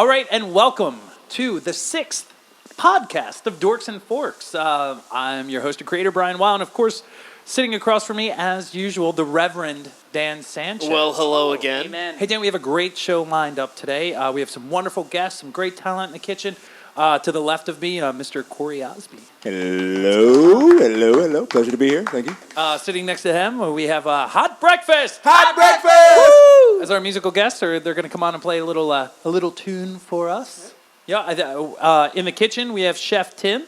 All right, and welcome to the 6th podcast of Dorks and Forks. I'm your host and creator, Brian Weil, and of course, sitting across from me, as usual, the Reverend Dan Sanchez. Well, hello again. Amen. Hey, Dan, we have a great show lined up today. We have some wonderful guests, some great talent in the kitchen. To the left of me, Mr. Corey Osby. Hello. Pleasure to be here. Thank you. Sitting next to him, we have Hot Breakfast. Hot breakfast! As our musical guest, they're going to come on and play a little tune for us. Yeah. In the kitchen, we have Chef Tim.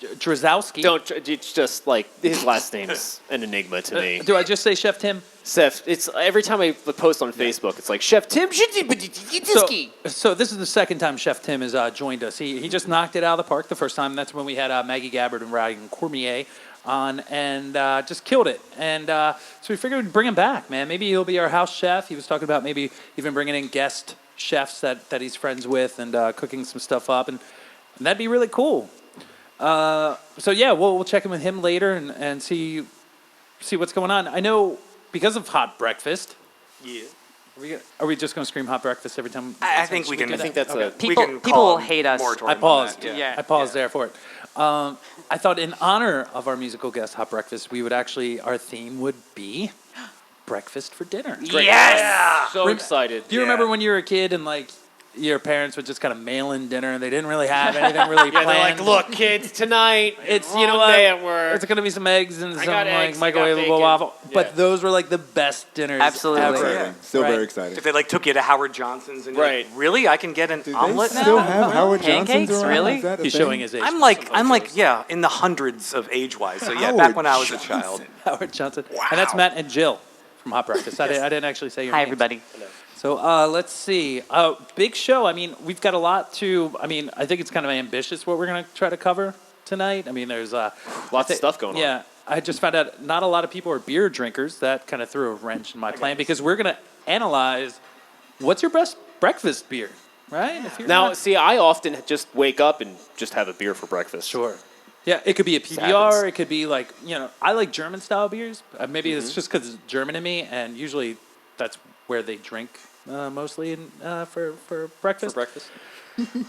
Drozdowski. It's just like his last name's an enigma to me. Do I just say Chef Tim? Seth, it's every time I post on Facebook, it's like Chef Tim. So this is the second time Chef Tim has joined us. He just knocked it out of the park the first time. That's when we had Maggie Gabbard and Ryan Cormier on, and just killed it. And so we figured we'd bring him back, man. Maybe he'll be our house chef. He was talking about maybe even bringing in guest chefs that he's friends with and cooking some stuff up, and that'd be really cool. So yeah, we'll check in with him later and see what's going on. I know because of Hot Breakfast. Yeah. Are we just going to scream Hot Breakfast every time? I think we can. I think that's okay. People will hate us. I paused. Yeah. I paused there for it. I thought in honor of our musical guest, Hot Breakfast, our theme would be breakfast for dinner. great. Yes! So excited. Do you remember when you were a kid and like your parents would just kind of mail in dinner and they didn't really have anything really planned? They're like, look, kids, tonight It's day at work. It's gonna be some eggs and some got like eggs, I got microwavable bacon. waffle. Yeah. But those were like the best dinners Absolutely. ever. Exciting. Still Right. very exciting. If they like took you to Howard Johnson's and you're Right. like, really, I can get an Do omelet they still now? have Howard Pancakes? Johnson's around? Really? Is that a He's thing? showing his age. I'm like, yeah, in the hundreds of age-wise. So yeah, back when I was a child. Howard Johnson. And that's Matt and Jill from Hot Breakfast. I didn't actually say your Hi, names. everybody. So let's see. Big show. I mean, we've got a lot to. I mean, I think it's kind of ambitious what we're going to try to cover tonight. I mean, there's Lots of stuff going on. Yeah, I just found out not a lot of people are beer drinkers. That kind of threw a wrench in my plan because we're going to analyze what's your best breakfast beer, right? If you're Now, not- see, I often just wake up and just have a beer for breakfast. Sure. Yeah, it could be a happens. PBR. It could be like, I like German style beers. Maybe it's just because it's German in me, and usually that's where they drink mostly for breakfast. For breakfast.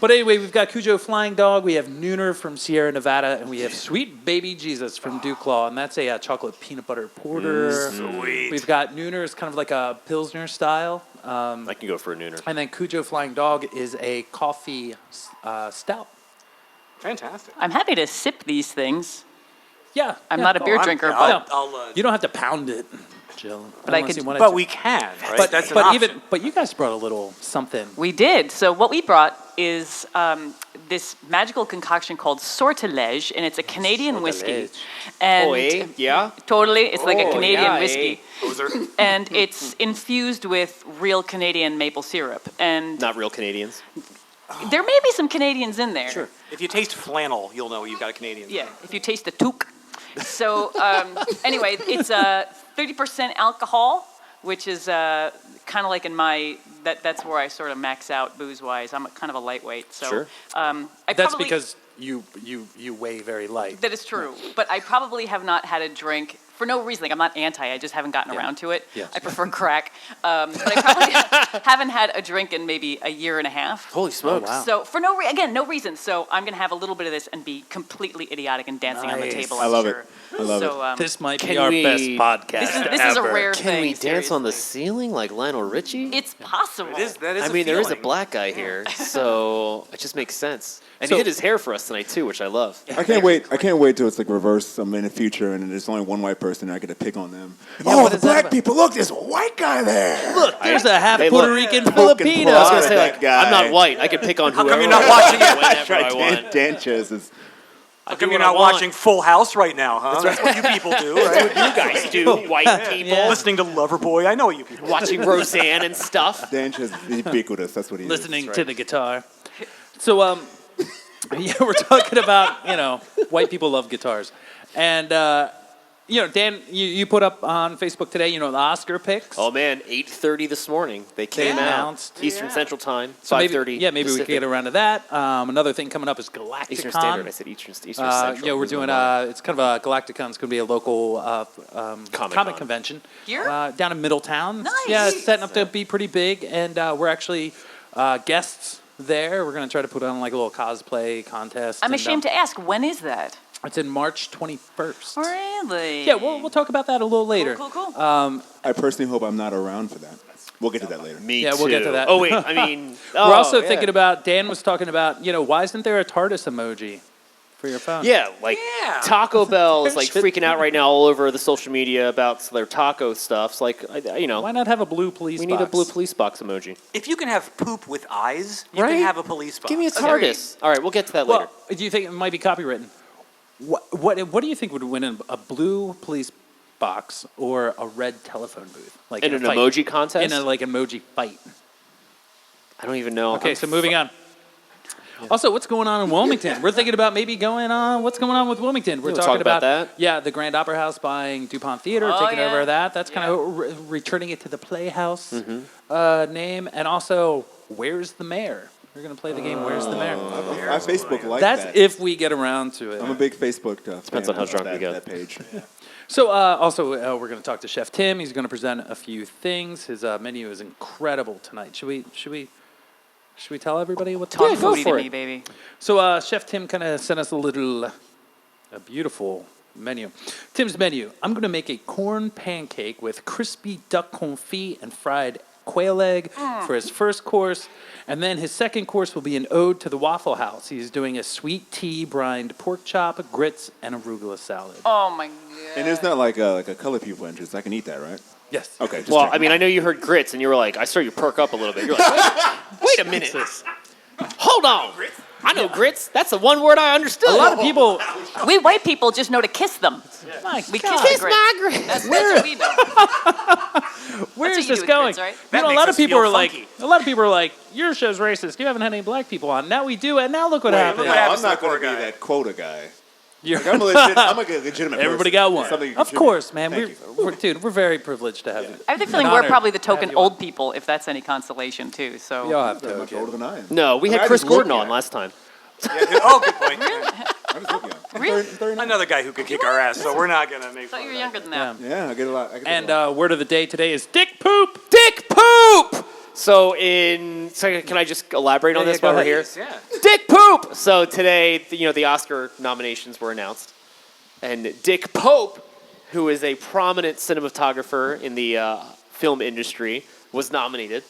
But anyway, we've got Kujo Flying Dog. We have Nooner from Sierra Nevada, and we have Sweet Baby Jesus from DuClaw, and that's a chocolate peanut butter porter. Sweet. We've got Nooner is kind of like a Pilsner style, I can go for a nooner. and then Kujo Flying Dog is a coffee stout. Fantastic. I'm happy to sip these things. Yeah, I'm yeah. not a beer drinker, but You don't have to pound it, Jill. But I unless could- you wanted But to. we can, right? But That's an option. you guys brought a little something. we did. So what we brought is this magical concoction called Sortilège, and it's a Canadian whiskey. And Oh, eh? Yeah? totally, it's like a Oh, Canadian yeah, eh? whiskey. Poser. And it's infused with real Canadian maple syrup. And Not real Canadians. there may be some Canadians in there. Sure. If you taste flannel, you'll know you've got a Canadian. Yeah, if you taste the toque. So anyway, it's 30% alcohol, which is kind of like in my that's where I sort of max out booze wise. I'm kind of a lightweight, so Sure. That's because you weigh very light. that is true. But I probably have not had a drink for no reason. Like I'm not anti. I just haven't gotten around to it. Yes. I prefer crack, but I probably haven't had a drink in maybe a year and a half. Holy smokes. wow. So for no reason. So I'm gonna have a little bit of this and be completely idiotic and dancing on the Nice. table. I I'm love sure. it. I love it. This might be Can our we- best podcast. This is a ever. rare Can thing. we dance on the seriously. ceiling like Lionel Richie? It's possible. That is I a mean, there is a feeling. black guy here, so it just makes sense. And So- he did his hair for us tonight too, which I love. I can't wait. I can't wait till it's like reverse. I'm in the future and there's only one white person and I get to pick on them. what the is that black about? people! Look, there's a white guy there. Look, there's a half Hey, Puerto look. Rican Fucking Filipino. I was gonna Proud say of like that guy. I'm not white. I can pick on whoever. come you're not I watching want, it? whenever Right, I want. Sanchez is. How come you're not watching Full House right now, huh? That's what you people do, right? You guys do, white people. Listening to Loverboy, I know you people. Watching Roseanne and stuff. Sanchez is ubiquitous. That's what he Listening is. to the guitar. So, yeah, we're talking about, white people love guitars. And Dan, you put up on Facebook today, the Oscar picks. Oh man, 8:30 this morning. They came out announced. Eastern Central Time. So 5:30. maybe we Pacific. could get around to that. Another thing coming up is Galacticon. Eastern Standard. I said Eastern Central. Yeah, we're doing. It's kind of a Galacticon. It's going to be a local comic convention Here? down in Middletown. Nice. Yeah, it's setting up to be pretty big, and we're actually guests there. We're going to try to put on like a little cosplay contest. I'm ashamed to ask, when is that? It's in March 21st. Really? Yeah, we'll talk about that a little later. Cool. I personally hope I'm not around for that. We'll get to that later. Me Yeah, too. we'll get to that. Oh wait, I mean, We're also yeah. thinking about. Dan was talking about. Why isn't there a TARDIS emoji for your phone? Yeah, like Yeah. Taco Bell is like freaking out right now all over the social media about their taco stuff. It's like, Why not have a blue police we box? need a blue police box emoji. If you can have poop with eyes, you Right? can have a police box. Give me a TARDIS. All right, we'll get to that later. Well, do you think it might be copywritten? What do you think would win in a blue police box or a red telephone booth? Like In a an fight? emoji contest? In a emoji fight. I don't even know. Okay, so moving on. Also, what's going on in Wilmington? We're thinking about maybe going on. What's going on with Wilmington? We're We'll talking talk about that. Yeah, the Grand Opera House buying DuPont Theater, Oh, taking yeah. over that. That's kind of returning it to the Playhouse name. And also, Where's the Mayor? We're going to play the game Where's the Mayor? I Facebook like That's that. if we get around to it. I'm a big Facebook Depends fan on how of drunk we that, get. that page. So also, we're going to talk to Chef Tim. He's going to present a few things. His menu is incredible tonight. Should we tell everybody what Talk Yeah, go foodie for to it. me, baby. So Chef Tim kind of sent us a beautiful menu. Tim's menu. I'm going to make a corn pancake with crispy duck confit and fried quail egg for his first course. And then his second course will be an ode to the Waffle House. He's doing a sweet tea brined pork chop, grits, and arugula salad. Oh my god. And it's not like a color pupil entrance. I can eat that, right? Yes. Okay. Just Well, checking. I mean, I know you heard grits, and you were like, I saw you perk up a little bit. You're like, wait a minute. Hold on. I know grits. That's the one word I understood. A lot of people. We white people just know to kiss them. My We God. kiss the grits. That's what we know. Where That's is what you this do with going? grits, right? That a makes lot us of people feel are like, funky. your show's racist. You haven't had any black people on. Now we do, and now look what happened. No, what happens I'm to not the poor going to be guy? that quota guy. You're- I'm a legitimate Everybody person. got one. Something you Of contribute. course, man. Thank We're very privileged to have you. I have the An feeling we're honor probably the to have token you on. old people, if that's any consolation too. So We all have You're much to. older than I am. No, we I mean, had I Chris just look Gordon on young. last time. Oh, good point. I just look young. I'm Really? 39. Another guy who could kick our ass, so we're not going to make I thought fun you were of younger that. than that. Yeah, I get a lot. I get And a lot. word of the day today is dick poop. Dick poop! So can I just elaborate on Yeah, this go while we're ahead. here? Yeah. Dick poop! So today, the Oscar nominations were announced. And Dick Pope, who is a prominent cinematographer in the film industry, was nominated.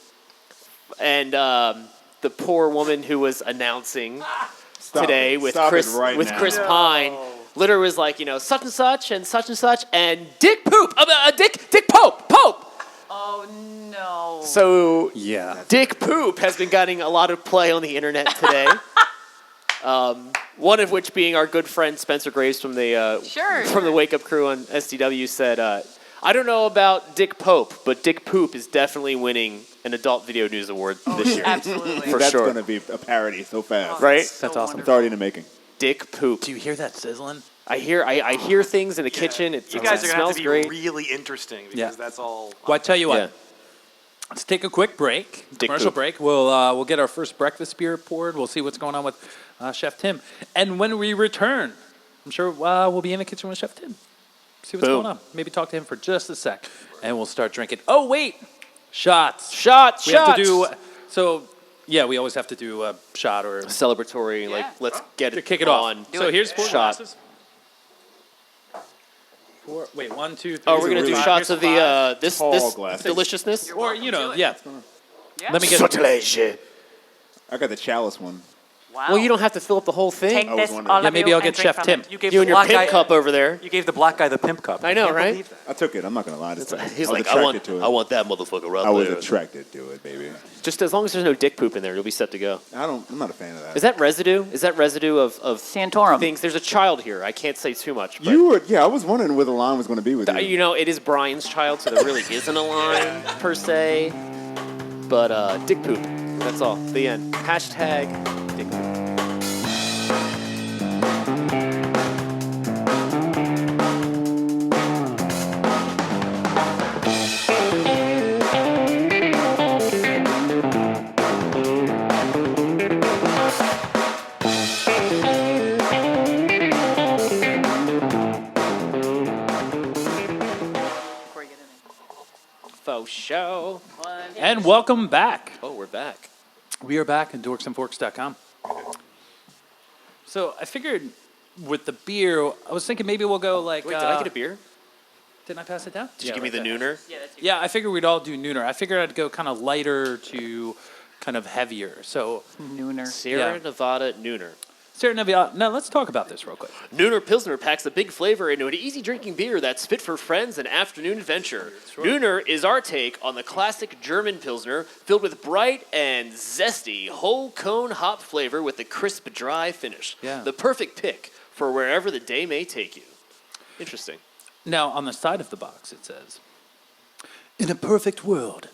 And the poor woman who was announcing today with Stop Chris it right with now. Chris Pine literally was like, such and such and Dick Poop, Dick Pope. Oh no. So Yeah. Dick Poop has been getting a lot of play on the internet today. One of which being our good friend Spencer Graves from the Sure. Wake Up Crew on SDW said, I don't know about Dick Pope, but Dick Poop is definitely winning an Adult Video News Award this year. Absolutely. For That's sure. going to be a parody so fast. Right? So That's awesome. It's already in the making. Dick Poop. Do you hear that sizzling? I hear things in the kitchen. You It guys are going to have smells to be great. really interesting because Yeah. that's all. Well, I tell you what. Yeah. Let's take a quick break, Dick commercial poop. break. We'll get our first breakfast beer poured. We'll see what's going on with Chef Tim. And when we return, I'm sure we'll be in the kitchen with Chef Tim. See what's Boom. going on. Maybe talk to him for just a sec, and we'll start drinking. Oh wait, shots. Shots. We have to do. So yeah, we always have to do a shot or Celebratory, Yeah. let's get to it kick it on. off. So it. here's 4 Shot. glasses. 4. Wait, 1, 2, 3. Oh, we're gonna do really shots of the this tall glass. deliciousness. Or yeah. Yeah. Let me get. I got the chalice one. Wow. Well, you don't have to fill up the whole Take thing. was this, wondering. all Yeah, of maybe you, I'll get and drink Chef from Tim. it. You gave You the and your black pimp guy, cup over there. You gave the black guy the pimp cup. I know, can't right? believe that. I took it. I'm not going to lie. He's I was like, attracted to it. I want that motherfucker right I was there. attracted to it, baby. Just as long as there's no dick poop in there, you'll be set to go. I'm not a fan of that. Is that residue? Is that residue of Santorum. things? There's a child here. I can't say too much. But You were, yeah, I was wondering where the line was going to be with you. it is Brian's child, so there really isn't a line per se. But dick poop. That's all. The end. Hashtag dick poop. Faux show. And welcome back. Oh, we're back. We are back at dorksandforks.com. So I figured with the beer, I was thinking maybe we'll go like... Wait, did I get a beer? Didn't I pass it down? Did you give me the nooner? Yeah, that's your Yeah, I figured we'd all do nooner. I figured I'd go kind of lighter to kind of heavier. So nooner. Sierra Yeah. Nevada nooner. Sarah Nevia, now let's talk about this real quick. Nooner Pilsner packs a big flavor into an easy drinking beer that's fit for friends and afternoon adventure. Nooner is our take on the classic German Pilsner filled with bright and zesty whole cone hop flavor with a crisp, dry finish. Yeah. The perfect pick for wherever the day may take you. Interesting. Now, on the side of the box, it says, in a perfect world,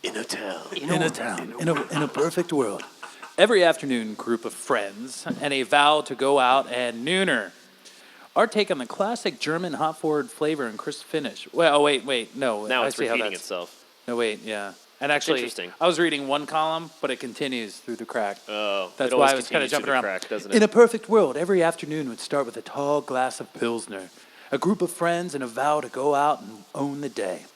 In a town. in a town, in a perfect world, every afternoon group of friends and a vow to go out and nooner. Our take on the classic German hop forward flavor and crisp finish. Well, wait, no. Now I it's see how repeating that's- itself. No, wait, yeah. And actually, Interesting. I was reading one column, but it continues through the crack. Oh, That's it why always I was kind of continues through jumping the around. crack, doesn't In it? a perfect world, every afternoon would start with a tall glass of Pilsner, a group of friends, and a vow to go out and own the day.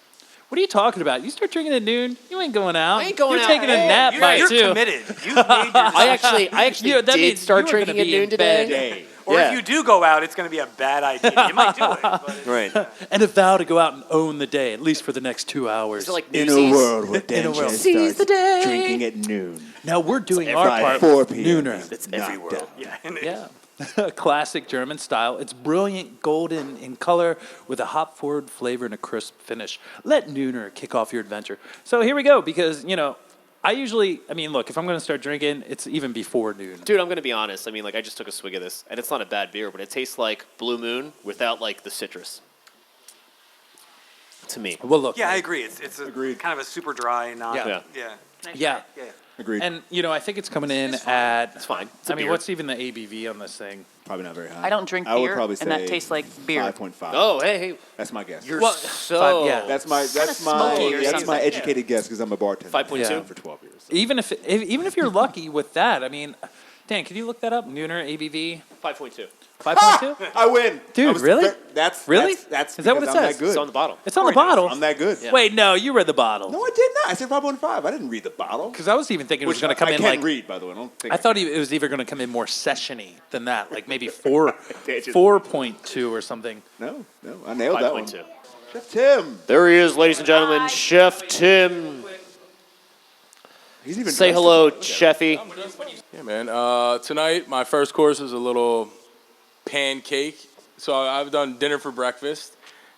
What are you talking about? You start drinking at noon, you ain't going out. I ain't going You're out. taking a Hey, nap by You're 2. committed. You made your I actually Yeah, that did means start you were gonna drinking at be in noon bed. today. Or Yeah. if you do go out, it's going to be a bad idea. You might do it. But Right. And a vow to go out and own the day, at least for the next 2 hours. Is it like In Newsies? a world where In a Dan world. Chen Seize the starts day. drinking at noon. Now we're doing every- our By part 4 with p.m. nooner. It's knocked every world. out. yeah. Yeah. Classic German style. It's brilliant golden in color with a hop forward flavor and a crisp finish. Let nooner kick off your adventure. So here we go, because, look, if I'm going to start drinking, it's even before noon. Dude, I'm going to be honest. I mean, like, I just took a swig of this, and it's not a bad beer, but it tastes like Blue Moon without, like, the citrus. To me. Well, look. Yeah, I agree. It's a, Agreed. kind of a super dry, not. Yeah. Yeah. Yeah. Yeah. Agreed. And, I think it's coming in at... It's fine. It's a I mean, beer. what's even the ABV on this thing? Probably not very high. I don't drink I would beer, probably and that say tastes like beer. 5.5. Oh, hey. That's my guess. You're Well, so... yeah. That's my smoky or that's my something. educated guess because I'm a bartender. 5.2? Yeah. For 12 years. So. Even if you're lucky with that, I mean... Dan, could you look that up? Nooner ABV 5.2. 5.2? I win, Dude, I was really? That's Really? That's Is that what because it I'm says? That good. It's on the bottle. It's on the bottle. I'm that good. Yeah. Wait, no, you read the bottle. No, I did not. I said 5.5. I didn't read the bottle. Because I was even thinking it was Which going to come I in can like... read, by the way. I don't think I thought it was either going to come in more session-y than that, like maybe 4.2 or something. No, I nailed that one. 5.2. Chef Tim. There he is, ladies and gentlemen. Chef Tim. He's even Say dressed hello, up. Chefy. Yeah, man. Tonight, my first course is a little pancake. So I've done dinner for breakfast,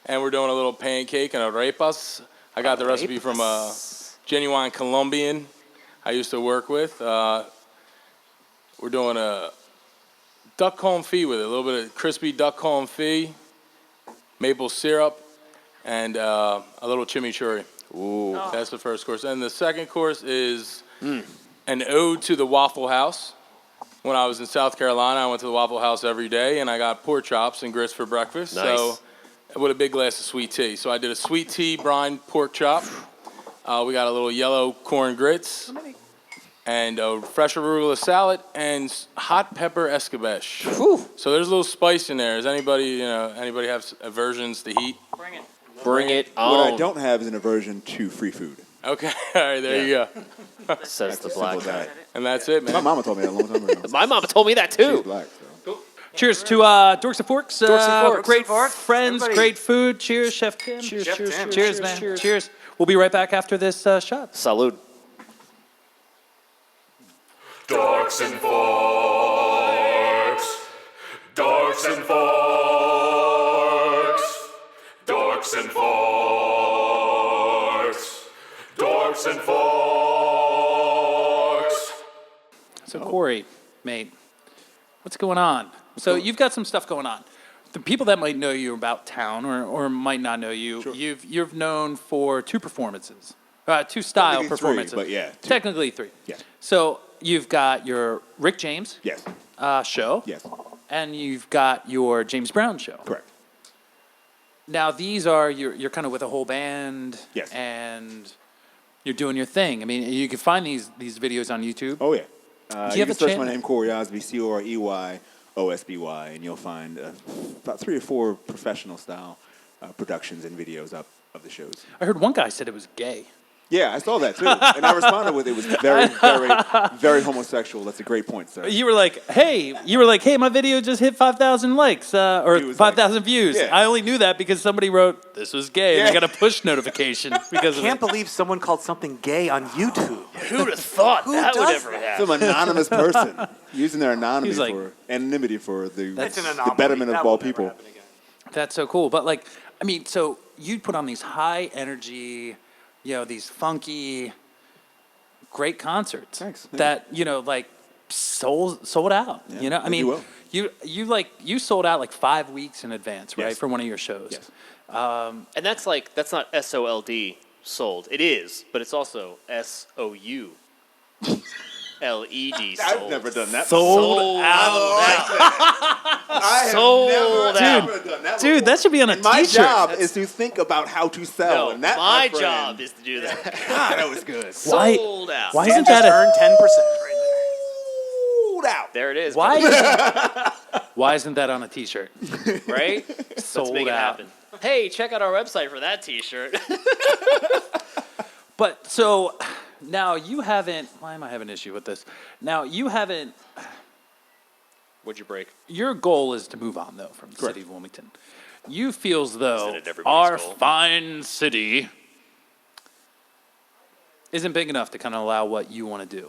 and we're doing a little pancake and arepas. I got the recipe from a genuine Colombian I used to work with. We're doing a duck confit with it, a little bit of crispy duck confit, maple syrup, and a little chimichurri. Ooh. That's the first course. And the second course is an ode to the Waffle House. When I was in South Carolina, I went to the Waffle House every day, and I got pork chops and grits for breakfast. Nice. So, with a big glass of sweet tea. So I did a sweet tea brine pork chop. We got a little yellow corn grits, and a fresh arugula salad, and hot pepper escabeche. So there's a little spice in there. Does anybody have aversions to heat? Bring it. Bring it on. What I don't have is an aversion to free food. Okay, all right, there you go. Says the That's black simple as guy. that. And that's it, My man. mama told me that a long time ago. My mama told me that She's too. black, so. Cheers to Dorks and Forks. Dorks and Forks. Great Forks. friends, Everybody. great food. Cheers, Chef Tim. Cheers, Chef cheers, Tim. cheers, Cheers, man. cheers. Cheers. We'll be right back after this shot. Salud. Dorks and Forks. Dorks and Forks. Dorks and Forks. Dorks and Forks. So, Corey, mate, what's going on? So, you've got some stuff going on. The people that might know you about town or might not know you, Sure. you've known for 2 performances, 2 style Technically 3, performances. but yeah, 2. Technically 3. Yeah. So, you've got your Rick James Yes. show. Yes. And you've got your James Brown show. Correct. Now these are you're kind of with a whole band. Yes. And you're doing your thing. I mean, you can find these videos on YouTube. Oh yeah. Do You you can have a search channel? my name, Corey Osby, COREYOSBY, and you'll find about 3 or 4 professional style productions and videos up of the shows. I heard one guy said it was gay. Yeah, I saw that too, and I responded with it was very, very, very homosexual. That's a great point, sir. You were like, hey, my video just hit 5,000 likes or He was 5,000 views. yeah. I only knew that because somebody wrote this was gay, and I got a push notification because of Can't it. believe someone called something gay on YouTube. Who'd have thought that would ever happen? Some anonymous person using their anonymity He's like- for anonymity for the That's an anomaly. betterment of That all will never people. happen again. That's so cool. But like, I mean, so you'd put on these high energy, these funky, great concerts. Thanks. That like sold out. Yeah, I they mean, do well. you sold out like 5 weeks in advance, right, Yes. for one of your shows. Yes. And that's not SOLD sold. It is, but it's also SOU. LED sold. I've never done that. Sold out. I have Sold never out. done that. Dude, before. that should be on a And my t-shirt. job is to think about how to sell. No, and that, my friend, job is to do that. God, that was good. Why- Sold out. Why You isn't just that earned 10% right Sold out. There it is. why isn't that on a t-shirt? Right? Sold Let's make it out. happen. Hey, check out our website for that T-shirt. But so now you haven't. Why am I having an issue with this? Now you haven't. What'd you break? Your goal is to move on though from the city of Wilmington. You feel as though Isn't it everybody's our goal? fine city isn't big enough to kind of allow what you want to do.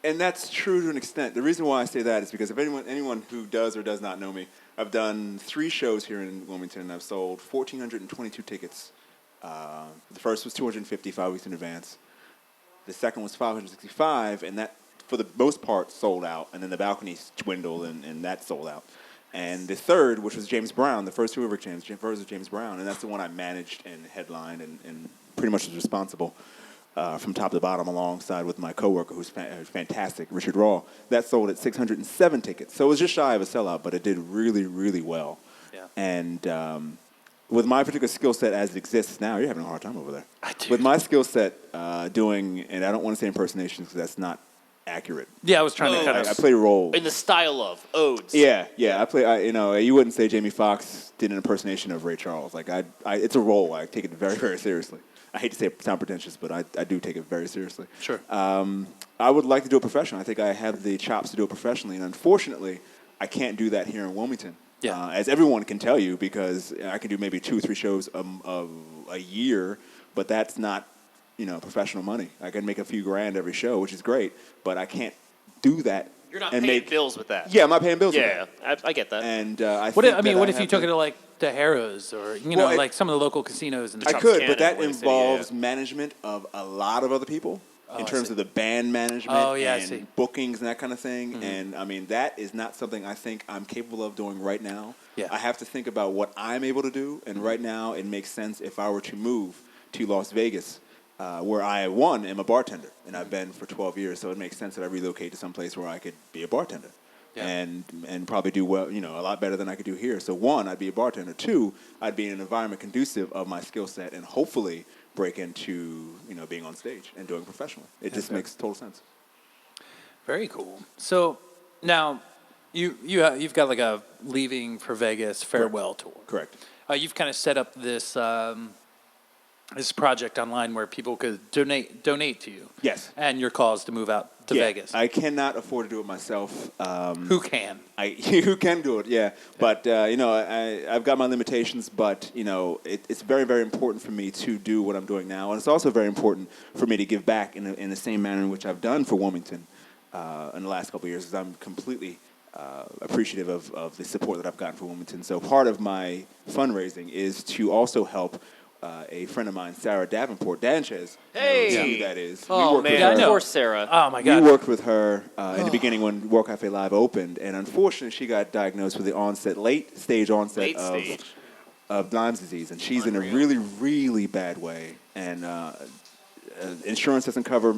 And that's true to an extent. The reason why I say that is because if anyone who does or does not know me, I've done 3 shows here in Wilmington, and I've sold 1,422 tickets. The first was 250, 5 weeks in advance. The second was 565, and that, for the most part, sold out. And then the balconies dwindled, and that sold out. And the third, which was James Brown, the first 2 ever James Brown, and that's the one I managed and headlined and pretty much was responsible. From top to bottom, alongside with my coworker, who's fantastic, Richard Raw. That sold at 607 tickets. So it was just shy of a sellout, but it did really, really well. Yeah. And with my particular skill set as it exists now, you're having a hard time over there. I do. With my skill set doing, and I don't want to say impersonations because that's not accurate. Yeah, I was trying to kind I of. play roles. In the style of odes. Yeah. I play. You wouldn't say Jamie Foxx did an impersonation of Ray Charles. Like it's a role. I take it very, very seriously. I hate to say it sound pretentious, but I do take it very seriously. Sure. I would like to do it professionally. I think I have the chops to do it professionally, and unfortunately, I can't do that here in Wilmington. Yeah. As everyone can tell you, because I can do maybe 2 or 3 shows a year, but that's not, professional money. I can make a few grand every show, which is great, but I can't do that. You're not and paying make bills with that. Yeah, I'm not paying bills. Yeah, with that. I get that. And What if you took it to like to Harrah's or Well, like some of the local casinos and I stuff? could, Cannon but that in Wayne City, involves yeah. management of a lot of other people in I terms see. of the band management Oh, yeah, I and see. bookings and that kind of thing. And I mean, that is not something I think I'm capable of doing right now. Yeah. I have to think about what I'm able to do. And right now, it makes sense if I were to move to Las Vegas, where I, am a bartender. And I've been for 12 years. So it makes sense that I relocate to some place where I could be a bartender. Yeah. And probably do well, a lot better than I could do here. So 1, I'd be a bartender. 2, I'd be in an environment conducive of my skill set, and hopefully break into being on stage and doing it professionally. It just makes total sense. Very cool. So now you've got like a leaving for Vegas farewell tour. Correct. You've kind of set up this this project online where people could donate to you. Yes. And your cause to move out to Yeah, Vegas. I cannot afford to do it myself. Who can? Who can do it? Yeah, but I've got my limitations. But it's very, very important for me to do what I'm doing now, and it's also very important for me to give back in the same manner in which I've done for Wilmington in the last couple of years. Because I'm completely appreciative of the support that I've gotten for Wilmington. So part of my fundraising is to also help a friend of mine, Sarah Davenport, Sanchez. Hey! Who that is. Oh, worked with man. her. I know. Poor Sarah. Oh my God. We worked with her in the beginning when World Cafe Live opened, and unfortunately, she got diagnosed with the late stage onset of Lyme's disease, and she's in a really, really bad way. And insurance doesn't cover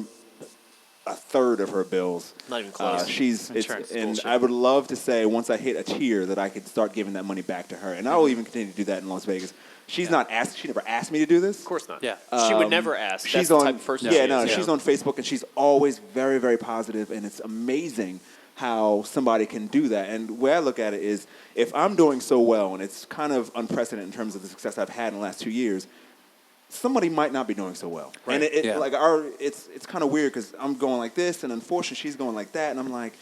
a third of her bills. Not even close. Insurance is And bullshit. I would love to say once I hit a tier that I could start giving that money back to her, and I will even continue to do that in Las Vegas. She's not asked. She never asked me to do this. Of course not. Yeah. She would never ask. That's She's the on. type of person yeah, she no, is. she's on Facebook, and she's always very, very positive, and it's amazing how somebody can do that. And the way I look at it is, if I'm doing so well, and it's kind of unprecedented in terms of the success I've had in the last 2 years, somebody might not be doing so well. Right. And Yeah. it's kind of weird because I'm going like this, and unfortunately she's going like that, and I'm like,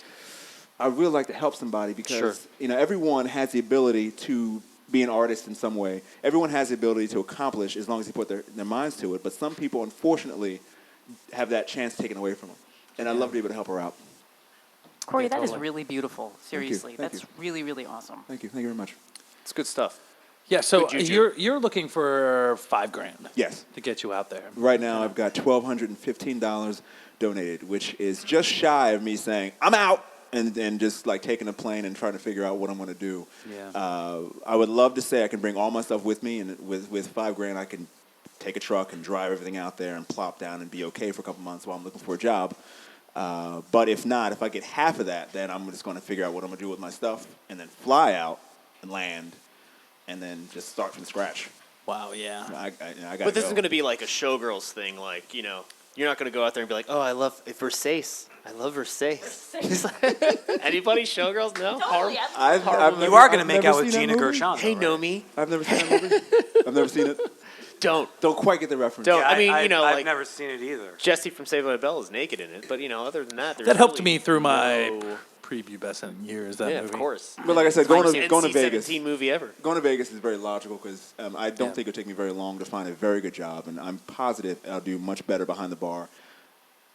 I really like to help somebody because everyone has the ability to be an artist in some way. Everyone has the ability to accomplish as long as they put their minds to it. But some people, unfortunately, have that chance taken away from them. And I'd love to be able to help her out. Corey, Yeah, that is totally. really beautiful. Seriously, Thank that's you. really, really awesome. Thank you. Thank you very much. It's good stuff. Yeah, so Good juju. you're looking for $5,000. Yes. To get you out there. Right now, I've got $1,215 donated, which is just shy of me saying, I'm out, and just like taking a plane and trying to figure out what I'm going to do. Yeah. I would love to say I can bring all my stuff with me, and with $5,000, I can take a truck and drive everything out there and plop down and be okay for a couple months while I'm looking for a job. But if not, if I get half of that, then I'm just going to figure out what I'm going to do with my stuff and then fly out and land and then just start from scratch. Wow, yeah. I gotta But this go. is going to be like a showgirls thing. Like, you're not going to go out there and be like, oh, I love Versace. I love Versace. Anybody showgirls? No? Totally, You are going to make out with Gina Gershon. Hey, though, know right? me. I've never seen that movie. I've never seen it. Don't. Don't quite get the reference. Don't. Yeah, I mean, I've like never seen it either. Jesse from Saved by the Bell is naked in it, but other than that, there's That helped really me through my no- preview best in years, that Yeah, movie. of course. But like I said, going to NC-17 Vegas. movie ever. Going to Vegas is very logical because I don't Yeah. think it'll take me very long to find a very good job, and I'm positive I'll do much better behind the bar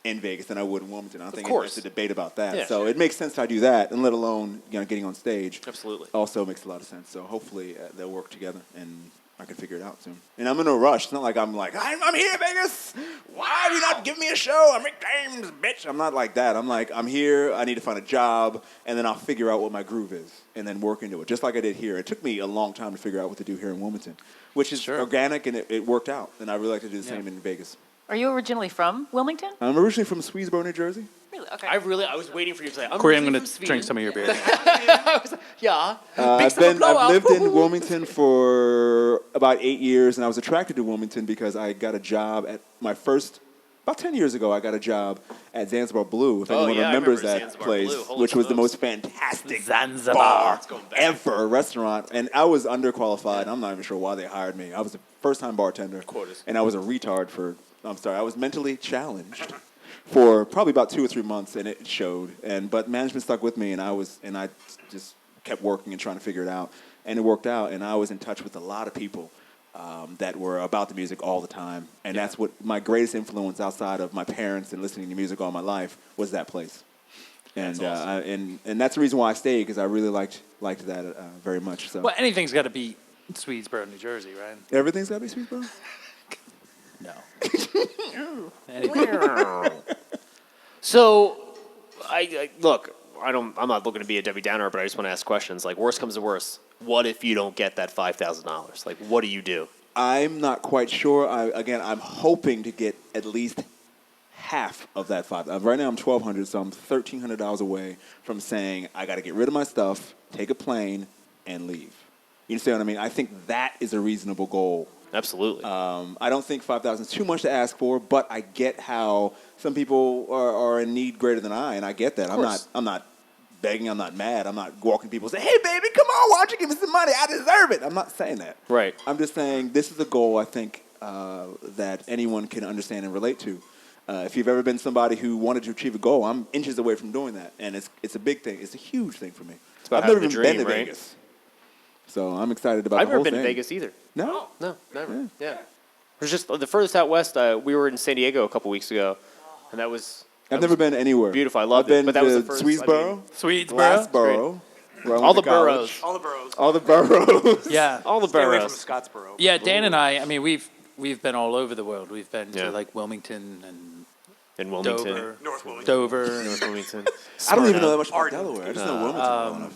in Vegas than I would in Wilmington. I don't think course. there's a debate about that. Yeah, so sure. it makes sense I do that, and let alone getting on stage. Absolutely. Also makes a lot of sense. So hopefully they'll work together, and I can figure it out soon. And I'm in no rush. It's not like I'm here, Vegas. Why have you not given me a show? I'm Rick James, bitch. I'm not like that. I'm like, I'm here. I need to find a job, and then I'll figure out what my groove is, and then work into it, just like I did here. It took me a long time to figure out what to do here in Wilmington, which is organic, and it worked out. And I really like to do the same in Vegas. Are you originally from Wilmington? I'm originally from Swedesboro, New Jersey. Really? Okay. I was waiting for you to say, Corey, I'm originally going from to drink Sweden. some of your beer. Yeah. I've lived in Wilmington for about 8 years, and I was attracted to Wilmington because I got a job at about 10 years ago, I got a job at Zanzibar Blue, if anyone yeah, I remembers remember that Zanzibar place, Blue. Holy which was the smokes. most fantastic Zanzibar. bar It's going back. ever, restaurant. And I was underqualified. I'm not even sure why they hired me. I was a first-time bartender, Quotas. and I was a retard I was mentally challenged for probably about 2 or 3 months, and it showed. But management stuck with me, and I just kept working and trying to figure it out, and it worked out. And I was in touch with a lot of people that were about the music all the time, and that's what my greatest influence outside of my parents and listening to music all my life was that place. And and that's the reason why I stayed, because I really liked that very much. So Well, anything's got to be Swedesboro, New Jersey, right? everything's got to be Swedesboro. No. Anyway. So, look. I'm not looking to be a Debbie Downer, but I just want to ask questions. Like, worst comes to worst, what if you don't get that $5,000? Like, what do you do? I'm not quite sure. I'm hoping to get at least half of that $5,000. Right now I'm $1,200, so I'm $1,300 away from saying I got to get rid of my stuff, take a plane, and leave. You understand what I mean? I think that is a reasonable goal. Absolutely. I don't think $5,000 is too much to ask for, but I get how some people are in need greater than I, and I get that. I'm not begging. I'm not mad. I'm not walking people and saying, "Hey, baby, come on, why don't you give me some money? I deserve it." I'm not saying that. Right. I'm just saying this is a goal I think that anyone can understand and relate to. If you've ever been somebody who wanted to achieve a goal, I'm inches away from doing that, and it's a big thing. It's a huge thing for me. about I've never having even the been to dream, right? Vegas, so I'm excited about I've the whole never been thing. to Vegas either. No. No, never. Yeah. There's just the furthest out west. We were in San Diego a couple weeks ago, and that was. I've never been anywhere. Beautiful. I loved I've been it, but that was to the first. Swedesboro, Swedesboro. Glassboro, where I All went the to college. boroughs. All the boroughs. All the boroughs. Yeah. All the Stay away from boroughs. Scottsboro. Yeah, Dan and I mean, we've been all over the world. We've been Yeah. to like Wilmington and In Wilmington. Dover, North Wilmington. Dover. North Wilmington. I don't even know that much about Arden. Delaware. I just know Wilmington well enough.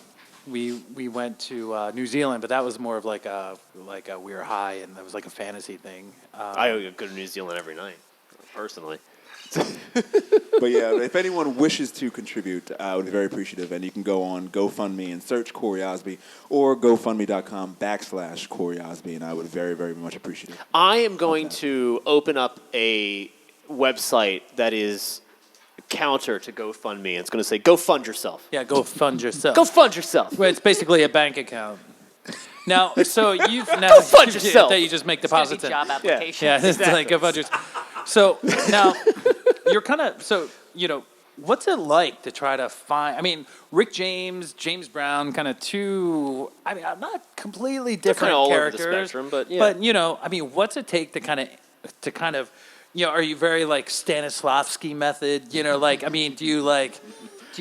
We went to New Zealand, but that was more of like a we were high, and that was like a fantasy thing. I go to New Zealand every night, personally. But yeah, if anyone wishes to contribute, I would be very appreciative. And you can go on GoFundMe and search Corey Osby or GoFundMe.com/Corey Osby, and I would very, very much appreciate it. I am going to open up a website that is counter to GoFundMe. It's going to say, "Go fund yourself." Yeah, go fund yourself. Go fund yourself. Well, it's basically a bank account. Now, so you've now fund yourself. that you just make It's gonna be deposits in. job application. Yeah, it's like go fund yourself. So now you're kind of what's it like to try to find? I mean, Rick James, James Brown, kind of two. I mean, I'm not completely different kinda all over the characters, spectrum, but yeah. But I mean, what's it take to kind of, are you very like Stanislavski method? Like, I mean, do you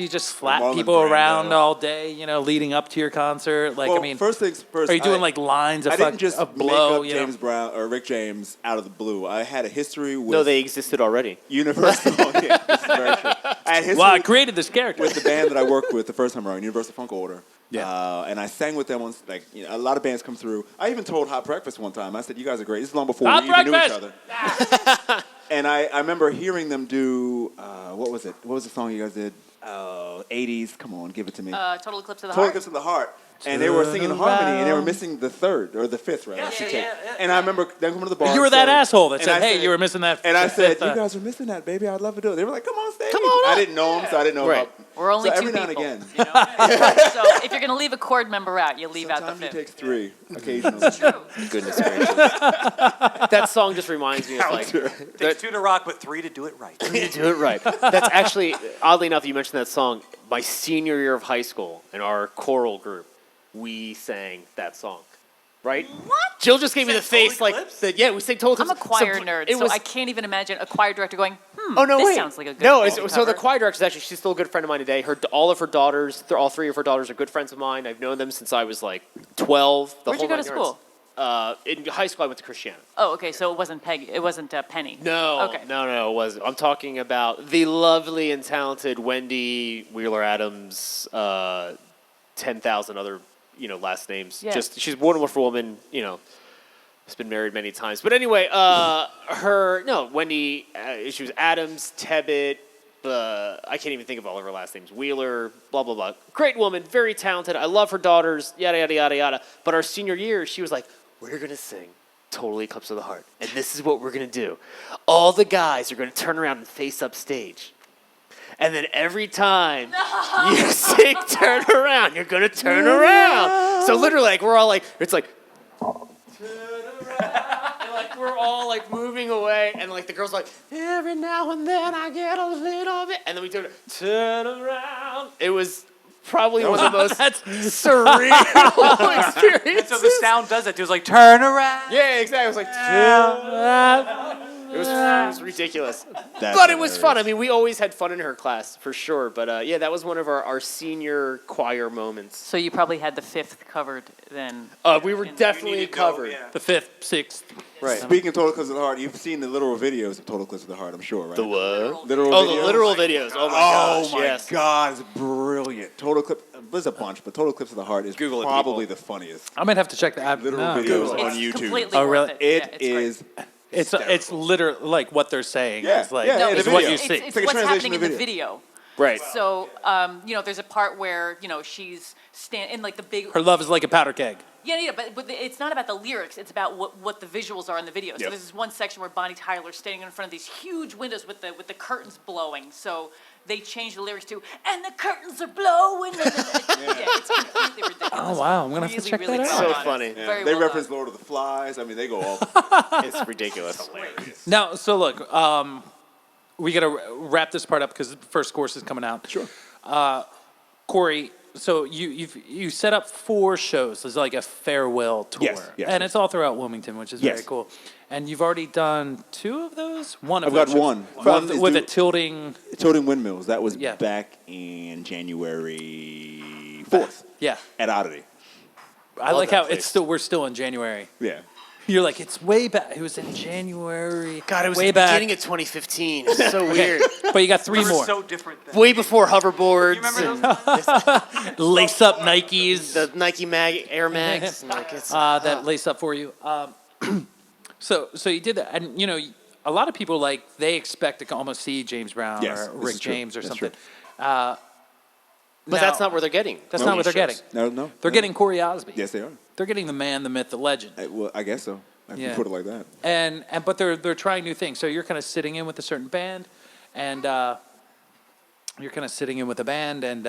just slap Marlon people Brando. around all day? leading up to your concert. Like, Well, I mean, first things first. are you doing like lines of I didn't just of blow? make up James Brown or Rick James out of the blue. I had a history with No, they existed already. Universal. Yeah, this is very true. I had history Wow, I created this character. with the band that I worked with the first time around, Universal Funk Order. Yeah. And I sang with them on a lot of bands come through. I even told Hot Breakfast one time. I said, "You guys are great." This is long before Hot we even knew each Breakfast! other. And I remember hearing them do what was it? What was the song you guys did? 80s. Come on, give it to me. Total Eclipse of the Total Heart. Eclipse of the Heart. And they were singing harmony, and they were missing the third or the fifth, right? I should take. And I remember them coming to the bar. You were that asshole that and said, I "Hey, said- you were missing that." And I said, fifth, "You guys are missing that, baby. I'd love to do it." They were like, "Come on stage." Come on I up. didn't know them, so I didn't know Right. about. We're only so two every now and people. again. So if you're going to leave a chord member out, you leave out the Sometimes it fifth. takes three, occasionally. Goodness gracious. That song just reminds me of like Takes 2 to rock, but 3 to do it right. to do it right. That's actually, oddly enough, you mentioned that song. My senior year of high school, in our choral group, we sang that song. Right? What? Jill just gave me the Sang face Total like, Eclipse? yeah, we sang Total I'm Eclipse. a choir So nerd, it so was- I can't even imagine a choir director going, Oh no! this wait. sounds like a good no. band So the cover. choir director is actually she's still a good friend of mine today. All of her daughters, all 3 of her daughters are good friends of mine. I've known them since I was like 12. Where'd you go to school? In high school, I went to Christiana. Oh, okay, so it wasn't Peggy. It wasn't Penny. No, Okay. no, it wasn't. I'm talking about the lovely and talented Wendy Wheeler Adams, 10,000 other last names. Yeah. Just she's a wonderful woman. Has been married many times. But anyway, Wendy. She was Adams, Tebbit. I can't even think of all of her last names. Wheeler, blah blah blah. Great woman, very talented. I love her daughters. Yada yada yada yada. But our senior year, she was like, "We're gonna sing Total Eclipse of the Heart, and this is what we're gonna do. All the guys are gonna turn around and face up stage." And then every time you sing "Turn Around," you're gonna turn around. So literally, like we're all like, it's like, turn around. And like we're all like moving away, and like the girls are like, every now and then I get a little bit, and then we turn around. It was probably one of the most surreal experiences. So the sound does that too. It's like, turn around. Yeah, exactly. It was like, turn around. It was ridiculous. But it was fun. I mean, we always had fun in her class, for sure. But yeah, that was one of our senior choir moments. So you probably had the fifth covered then. We were definitely covered. the fifth, sixth. Right. Speaking of Total Eclipse of the Heart, you've seen the literal videos of Total Eclipse of the Heart, I'm sure, right? The what? Literal Oh, videos? the literal videos. Oh, my Oh gosh, my yes. God, it's brilliant. Total Eclipse, there's a bunch, but Total Eclipse of the Heart is Google it, probably people. the funniest. I might have to check that. Literal No. videos It's on YouTube. completely Oh, worth really? it. Yeah, It it's great. is. It's literally like what they're saying. Yeah, It's like yeah, No, yeah, it's the what video. you it's, see. it's like a what's translation happening of in the the video. Right. So, there's a part where, she's in like the big. Her love is like a powder keg. Yeah, but it's not about the lyrics. It's about what the visuals are in the video. So Yep. there's this one section where Bonnie Tyler's standing in front of these huge windows with the curtains blowing. So they changed the lyrics to "and the curtains are blowing." And it's completely ridiculous. Oh, wow. I'm gonna have to check that out. well So done. funny. It's Yeah, very they well reference done. Lord of the Flies. I mean, they go all. It's ridiculous. Now, so look, we got to wrap this part up because the first course is coming out. Sure. Corey, so you set up 4 shows. It's like a farewell tour. Yes, yes, and yes. it's all throughout Wilmington, which is Yes. very cool. And you've already done 2 of those? One of I've got those. one. With- One is with due- a tilting. Tilting Windmills. That was Yeah. back in January 4th Yeah. at Oddity. I like that how place. we're still in January. Yeah. You're like, it's way back. It was in January. God, it was way the back. beginning of 2015. It's so weird. But you got 3 We were more. so different then. Way before hoverboards. You remember and those? Lace up Nikes. the Nike Air Max. And like it's, That lace up for you. So you did that, and a lot of people they expect to almost see James Brown Yes, or this Rick is true. James or That's something. true. but that's not where they're getting. That's No. not what they're getting. No. They're getting Corey Osby. Yes, they are. They're getting the man, the myth, the legend. Well, I guess so. I Yeah. can put it like that. And but they're trying new things. So you're kind of sitting in with a certain band, and you're kind of sitting in with the band. And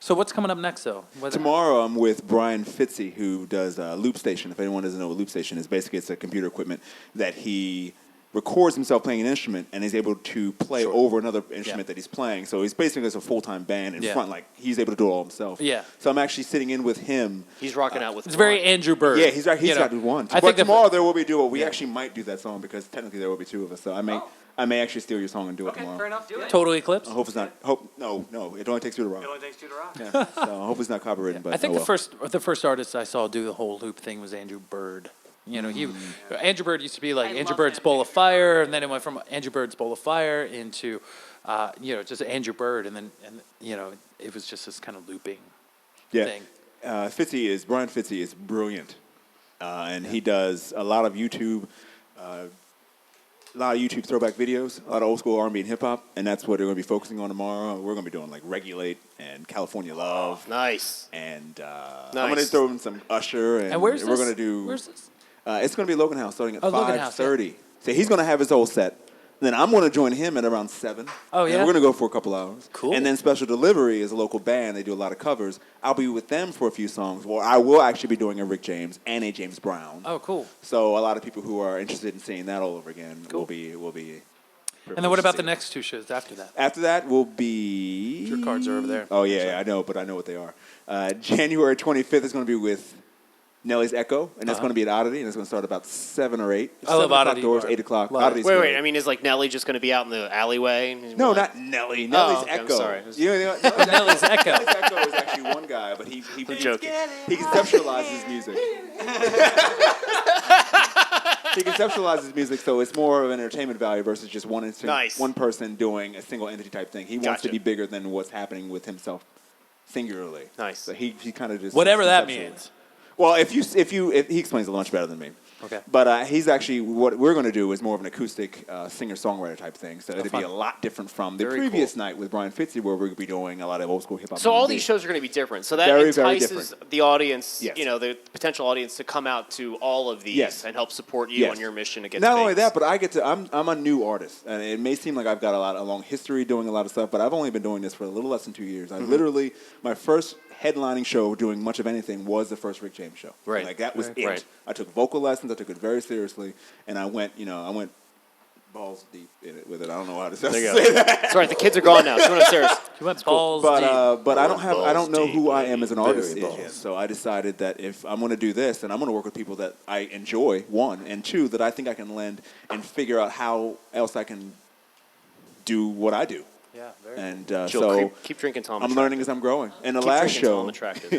so what's coming up next, though? Tomorrow I'm with Brian Fitzy, who does Loop Station. If anyone doesn't know what Loop Station is, basically it's a computer equipment that he records himself playing an instrument and is able to play over another instrument that he's playing. So he's basically a full-time band in front, like he's able to do it all himself. Yeah. So I'm actually sitting in with him. He's rocking out with. It's very Andrew Bird. Yeah, he's got one. I But think tomorrow there will be a duo. We actually might do that song because technically there will be two of us. So I may actually steal your song and do it tomorrow. Fair enough. Do it. Total Eclipse. I hope it's not. No. It only takes two to rock. It only takes two to rock. Yeah. So I hope it's not copywritten. But I think oh well. the first artist I saw do the whole loop thing was Andrew Bird. You know, Andrew Bird used to be like I Andrew love Bird's that Bowl of Fire, and then it went from Andrew Bird's Bowl of Fire into, just Andrew Bird, and then it was just this kind of looping thing. Brian Fitzy is brilliant, and he does a lot of YouTube throwback videos, a lot of old school R&B and hip hop, and that's what they're going to be focusing on tomorrow. We're going to be doing like Regulate and California Love, Nice. and I'm going to throw in some Usher, and where's we're this? going to do. Where's this? It's going to be Logan House starting at Logan House, 5:30. So he's going to have his whole set. Then I'm going to join him at around 7. Oh, And yeah? we're going to go for a couple hours. Cool. And then Special Delivery is a local band. They do a lot of covers. I'll be with them for a few songs. Well, I will actually be doing a Rick James and a James Brown. Oh, cool. So a lot of people who are interested in seeing that all over again will be. And then what about the next two shows after that? After that will be. Your cards are over there. Oh yeah, I know, but I know what they are. January 25th is going to be with Nelly's Echo, and that's going to be at Oddity, and it's going to start about 7 or 8. I love 7 o'clock Oddity. doors, 8 o'clock. Love it. Oddity's Wait. great. I mean, is like Nelly just going to be out in the alleyway? No, not Nelly. Nelly's okay, I'm Echo. sorry. Nelly's Nelly's Echo. Nelly's Echo is actually one guy, but he joking. He conceptualizes music. He conceptualizes music, so it's more of an entertainment value versus just one person doing a single entity type thing. He wants to Gotcha. be bigger than what's happening with himself singularly. Nice. So he kind of just Whatever that conceptualizes. means. Well, if he explains it much better than me. Okay. But he's actually, what we're going to do is more of an acoustic singer-songwriter type thing. So it'll be a lot different from the Very previous cool. night with Brian Fitzy, where we're going to be doing a lot of old school hip hop. So all R&B. these shows are going to be different. So that Very, very entices different. the audience, Yes. the potential audience, to come out to all of these Yes. and help support you Yes. on your mission against Not only fakes. that, but I'm a new artist, and it may seem like I've got a long history doing a lot of stuff, but I've only been doing this for a little less than 2 years. I literally, my first headlining show doing much of anything was the first Rick James show. Right. Like that was it. Right. I took vocal lessons. I took it very seriously, and I went balls deep in it with it. I don't know how to say There you go. that. That's right. The kids are gone now. So upstairs. You went balls But deep. but I don't know who I am as an artist Very yet. So I decided that if I'm going to do this, then I'm going to work with people that I enjoy, one, and two, that I think I can lend and figure out how else I can do what I do. Yeah, very. And Jill, so keep drinking Tom. I'm learning as I'm growing. And the Keep last drinking show, Tom Attractive.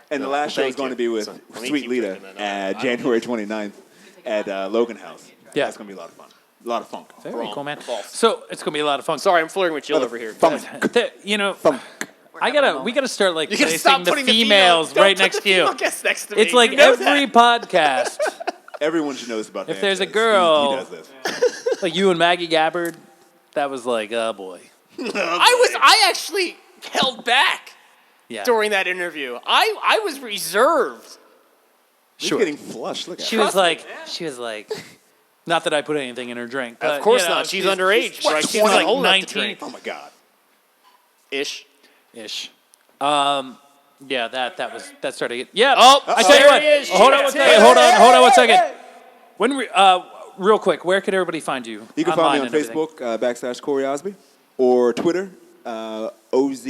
and the last show is going to be with So, let me Sweet keep Lita drinking then. January 29th at Logan House. Yeah. That's going to be a lot of fun. A lot of funk. Very Wrong. cool, man. False. So it's gonna be a lot of fun. Sorry, I'm flirting with Jill over here. Funk. Funk. We gotta start like You gotta placing stop the putting females Don't right put next the to you. female guests next to me. It's like You know every that. podcast. Everyone should know this about If there's a Sanchez. girl- he does this. Like you and Maggie Gabbard, that was like, oh boy. I actually held back Yeah. during that interview. I was reserved. He's Sure. getting flushed. Look at She him. was like, not that I put anything in her drink. But, Of course you know, not. She's underage. Right? She's She's not like old enough to 19. drink. Oh my God. Ish. Ish. Yeah, that started. Yeah. Oh, I tell you there what. he is. Hold on one second. Hold on one second. When we, real quick, where could everybody find you? You can find me on online and everything? Facebook, / Corey Osby, or Twitter, OZ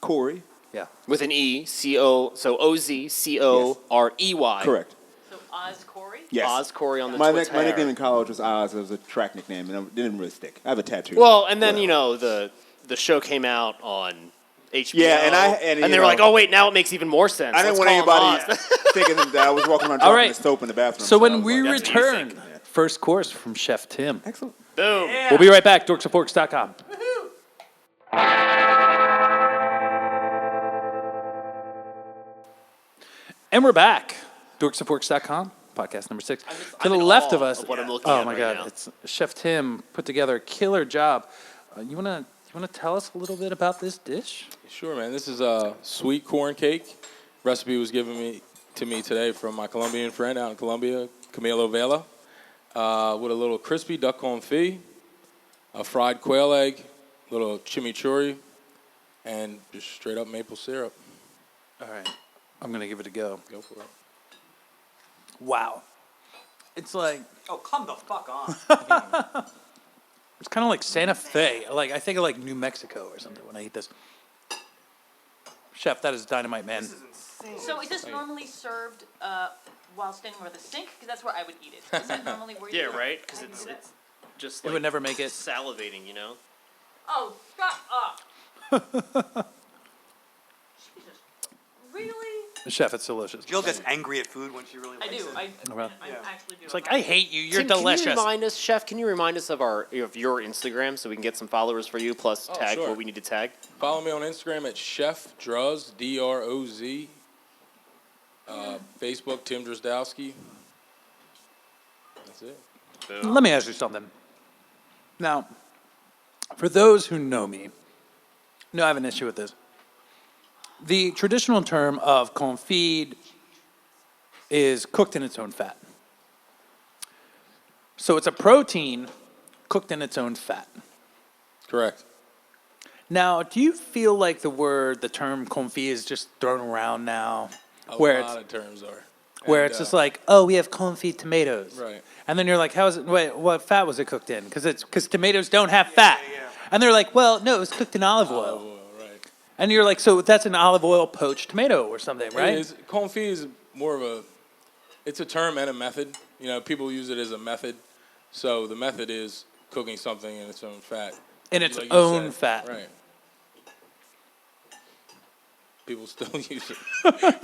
Corey. Yeah. With an E, C-O, so O-Z-C-O-R-E-Y. Correct. So Oz Corey? Yes. Oz Corey on the My Twitter. nickname in college was Oz. It was a track nickname, and it didn't really stick. I have a tattoo. Well, and then, the show came out on HBO. Yeah, and they were like, oh, wait, now it makes even more sense. I didn't Let's want call him anybody Oz. thinking that I was walking around All dropping right. the soap in the bathroom. So I when was we like, that's what you return, think. Yeah. first course from Chef Tim. Excellent. Boom. We'll be right back. Dorksandforks.com. And we're back. Dorksandforks.com, podcast number 6. To I'm the in left awe of us. of what I'm looking oh at my right God! now. It's Chef Tim put together a killer job. You wanna tell us a little bit about this dish? Sure, man. This is a sweet corn cake. Recipe was given to me today from my Colombian friend out in Colombia, Camilo Vela, with a little crispy duck confit, a fried quail egg, little chimichurri, and just straight up maple syrup. All right. I'm going to give it a go. Go for it. Wow. It's like, Oh, come the fuck on. it's kind of like Santa Fe. Like, I think of like New Mexico or something when I eat this. Chef, that is dynamite, man. This is insane. So is this normally served while standing over the sink? Because that's where I would eat it. Is that normally where you Yeah, do it? right? Because it's just It like would never make it. salivating, you know? Oh, shut up. Jesus. Really? Chef, it's delicious. Jill gets angry at food when she really I likes do. it. I Okay. actually do. It's like, I hate you. You're Tim, delicious. Can you remind us, Chef, can you remind us of your Instagram so we can get some followers for you, plus Oh, tag sure. what we need to tag? Follow me on Instagram at Chef Droz, D-R-O-Z. Facebook, Tim Drozdowski. That's it. Let me ask you something. Now, for those who know me, I have an issue with this. The traditional term of confit is cooked in its own fat. So it's a protein cooked in its own fat. Correct. Now, do you feel like the term confit is just thrown around now? A Where lot of terms are. Where And, it's just like, oh, we have confit tomatoes. Right. And then you're like, how is it, wait, what fat was it cooked in? Because tomatoes don't have fat. And they're like, well, no, it was cooked in olive oil. Olive oil, right. And you're like, so that's an olive oil poached tomato or something, right? It is, confit is more of it's a term and a method. You know, people use it as a method. So the method is cooking something in its own fat. In its Like you own said. fat. Right. People still use it.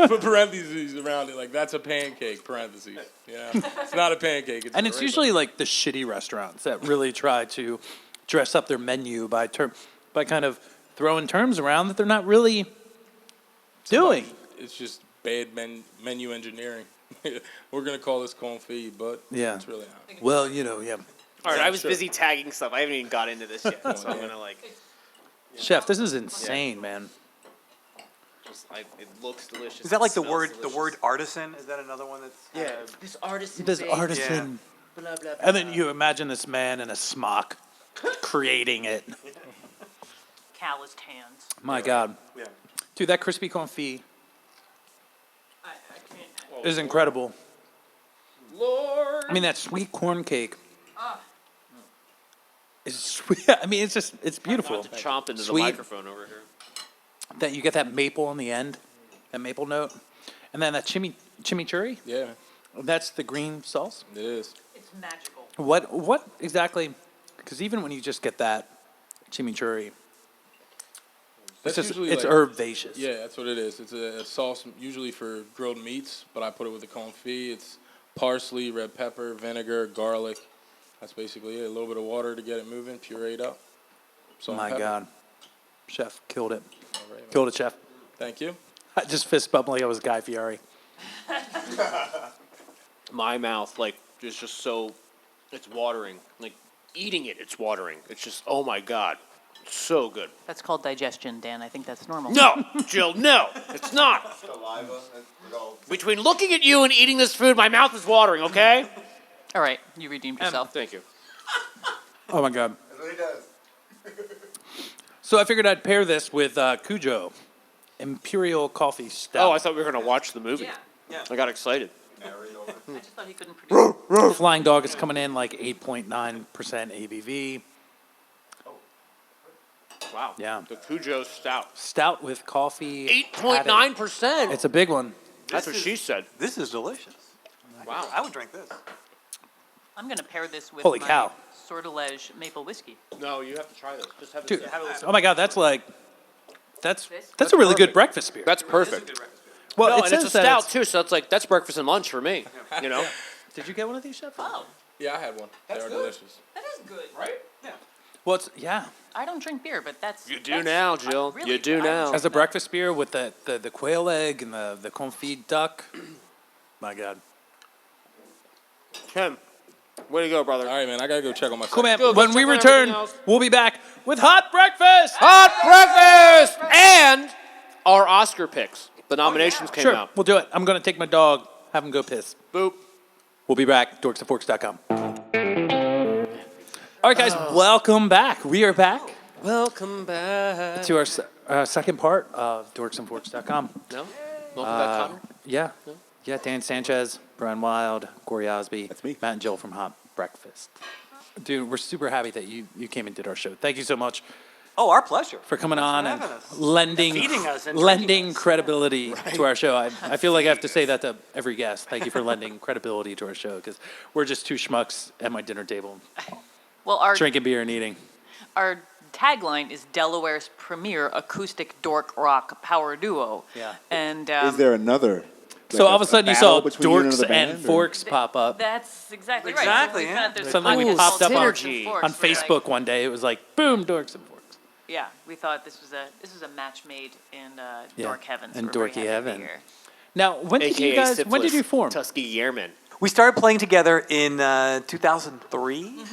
Put parentheses around it, like that's a pancake, parentheses. Yeah. It's not a pancake. And it's usually like the shitty restaurants that really try to dress up their menu by kind of throwing terms around that they're not really doing. It's just bad menu engineering. We're going to call this confit, but Yeah. it's really not. Well, yeah. All right, I was sure. busy tagging stuff. I haven't even got into this yet, so I'm yeah. gonna like. Chef, this is insane, man. It looks delicious. Is that like it the smells word delicious. artisan? Is that another one that's Yeah, this artisan. This thing, artisan. Blah, blah, blah. And then you imagine this man in a smock creating it. Calloused hands. My God. Yeah. Dude, that crispy confit I can't. is incredible. Lord. I mean, that sweet corn cake Ah. is sweet. I mean, it's beautiful. Not to chomp into Sweet. the microphone over here. That you get that maple on the end, that maple note. And then that chimichurri, Yeah, that's the green sauce. it is. It's magical. What exactly, because even when you just get that chimichurri, That's it's usually it's like, herbaceous. Yeah, that's what it is. It's a sauce usually for grilled meats, but I put it with the confit. It's parsley, red pepper, vinegar, garlic. That's basically it. A little bit of water to get it moving, pureed up. Salt and My pepper. God. Chef, killed it. All right, man. Killed it, Chef. Thank you. I just fist bumped like I was Guy Fieri. My mouth, like, is just so. It's watering. Like, eating it, it's watering. It's just, oh my God. So good. That's called digestion, Dan. I think that's normal. No, Jill, no, it's not. Between looking at you and eating this food, my mouth is watering, okay? All right, you redeemed yourself. Thank you. Oh, my God. That's what he does. So I figured I'd pair this with Kujo, Imperial Coffee Stout. Oh, I thought we were going to watch the movie. Yeah. I got excited. I just thought he couldn't produce. Flying Dog is coming in like 8.9% ABV. Wow. Yeah. The Kujo Stout. Stout with coffee. added. 8.9%. It's a big one. That's what she said. This is delicious. Wow. I would drink this. I'm going to pair this with Holy my cow. Sortilege maple whiskey. No, you have to try this. Just have it. Dude, Have it oh my God, that's a That's really good perfect. breakfast beer. That's perfect. Well, No, it and it's says a that stout it's- too, so it's like that's breakfast and lunch for me. You know. Did you get one of these, Chef? Oh, Yeah, I had one. They are delicious. that is good. Right? Well, it's, yeah. I don't drink beer, but that's. You do that's- now, I Jill. really- You do I now. As a breakfast beer with the quail egg and the confit duck. My God. Tim, way to go, brother. All right, man. I gotta go check on my. Cool, man. Go When check we on return, everything else. we'll be back with hot breakfast. Hot breakfast and our Oscar picks. The nominations came Sure, out. we'll do it. I'm going to take my dog, have him go piss. Boop. We'll be back. Dorksandforks.com. All right, guys, welcome back. We are back. Welcome back. To our second part of dorksandforks.com. No? Welcome back, Connor. Yeah. Yeah, Dan Sanchez, Brian Wild, Corey Osby. That's me. Matt and Jill from Hot Breakfast. Dude, we're super happy that you came and did our show. Thank you so much Oh, our pleasure. for coming on and having us. lending Feeding us and drinking lending us. credibility to our show. I feel like I have to say that to every guest. Thank you for lending credibility to our show because we're just two schmucks at my dinner table Well, our drinking beer and eating. tagline is Delaware's premier acoustic dork rock power duo. Yeah. And Is there another? So all of a sudden you saw battle between you and Dorks another and band, or- Forks pop up. that's exactly right. Exactly, So we yeah. found there's Something something we popped up synergy. on Facebook one day. It was like, boom, Dorks and Forks. Yeah, we thought this was a match made in Yeah, Dork Heaven. so in we're very Dorky happy to be Heaven. here. Now, when did you AKA guys? Syphilis, When did you form? Tuskegee Airmen. We started playing together in 2003,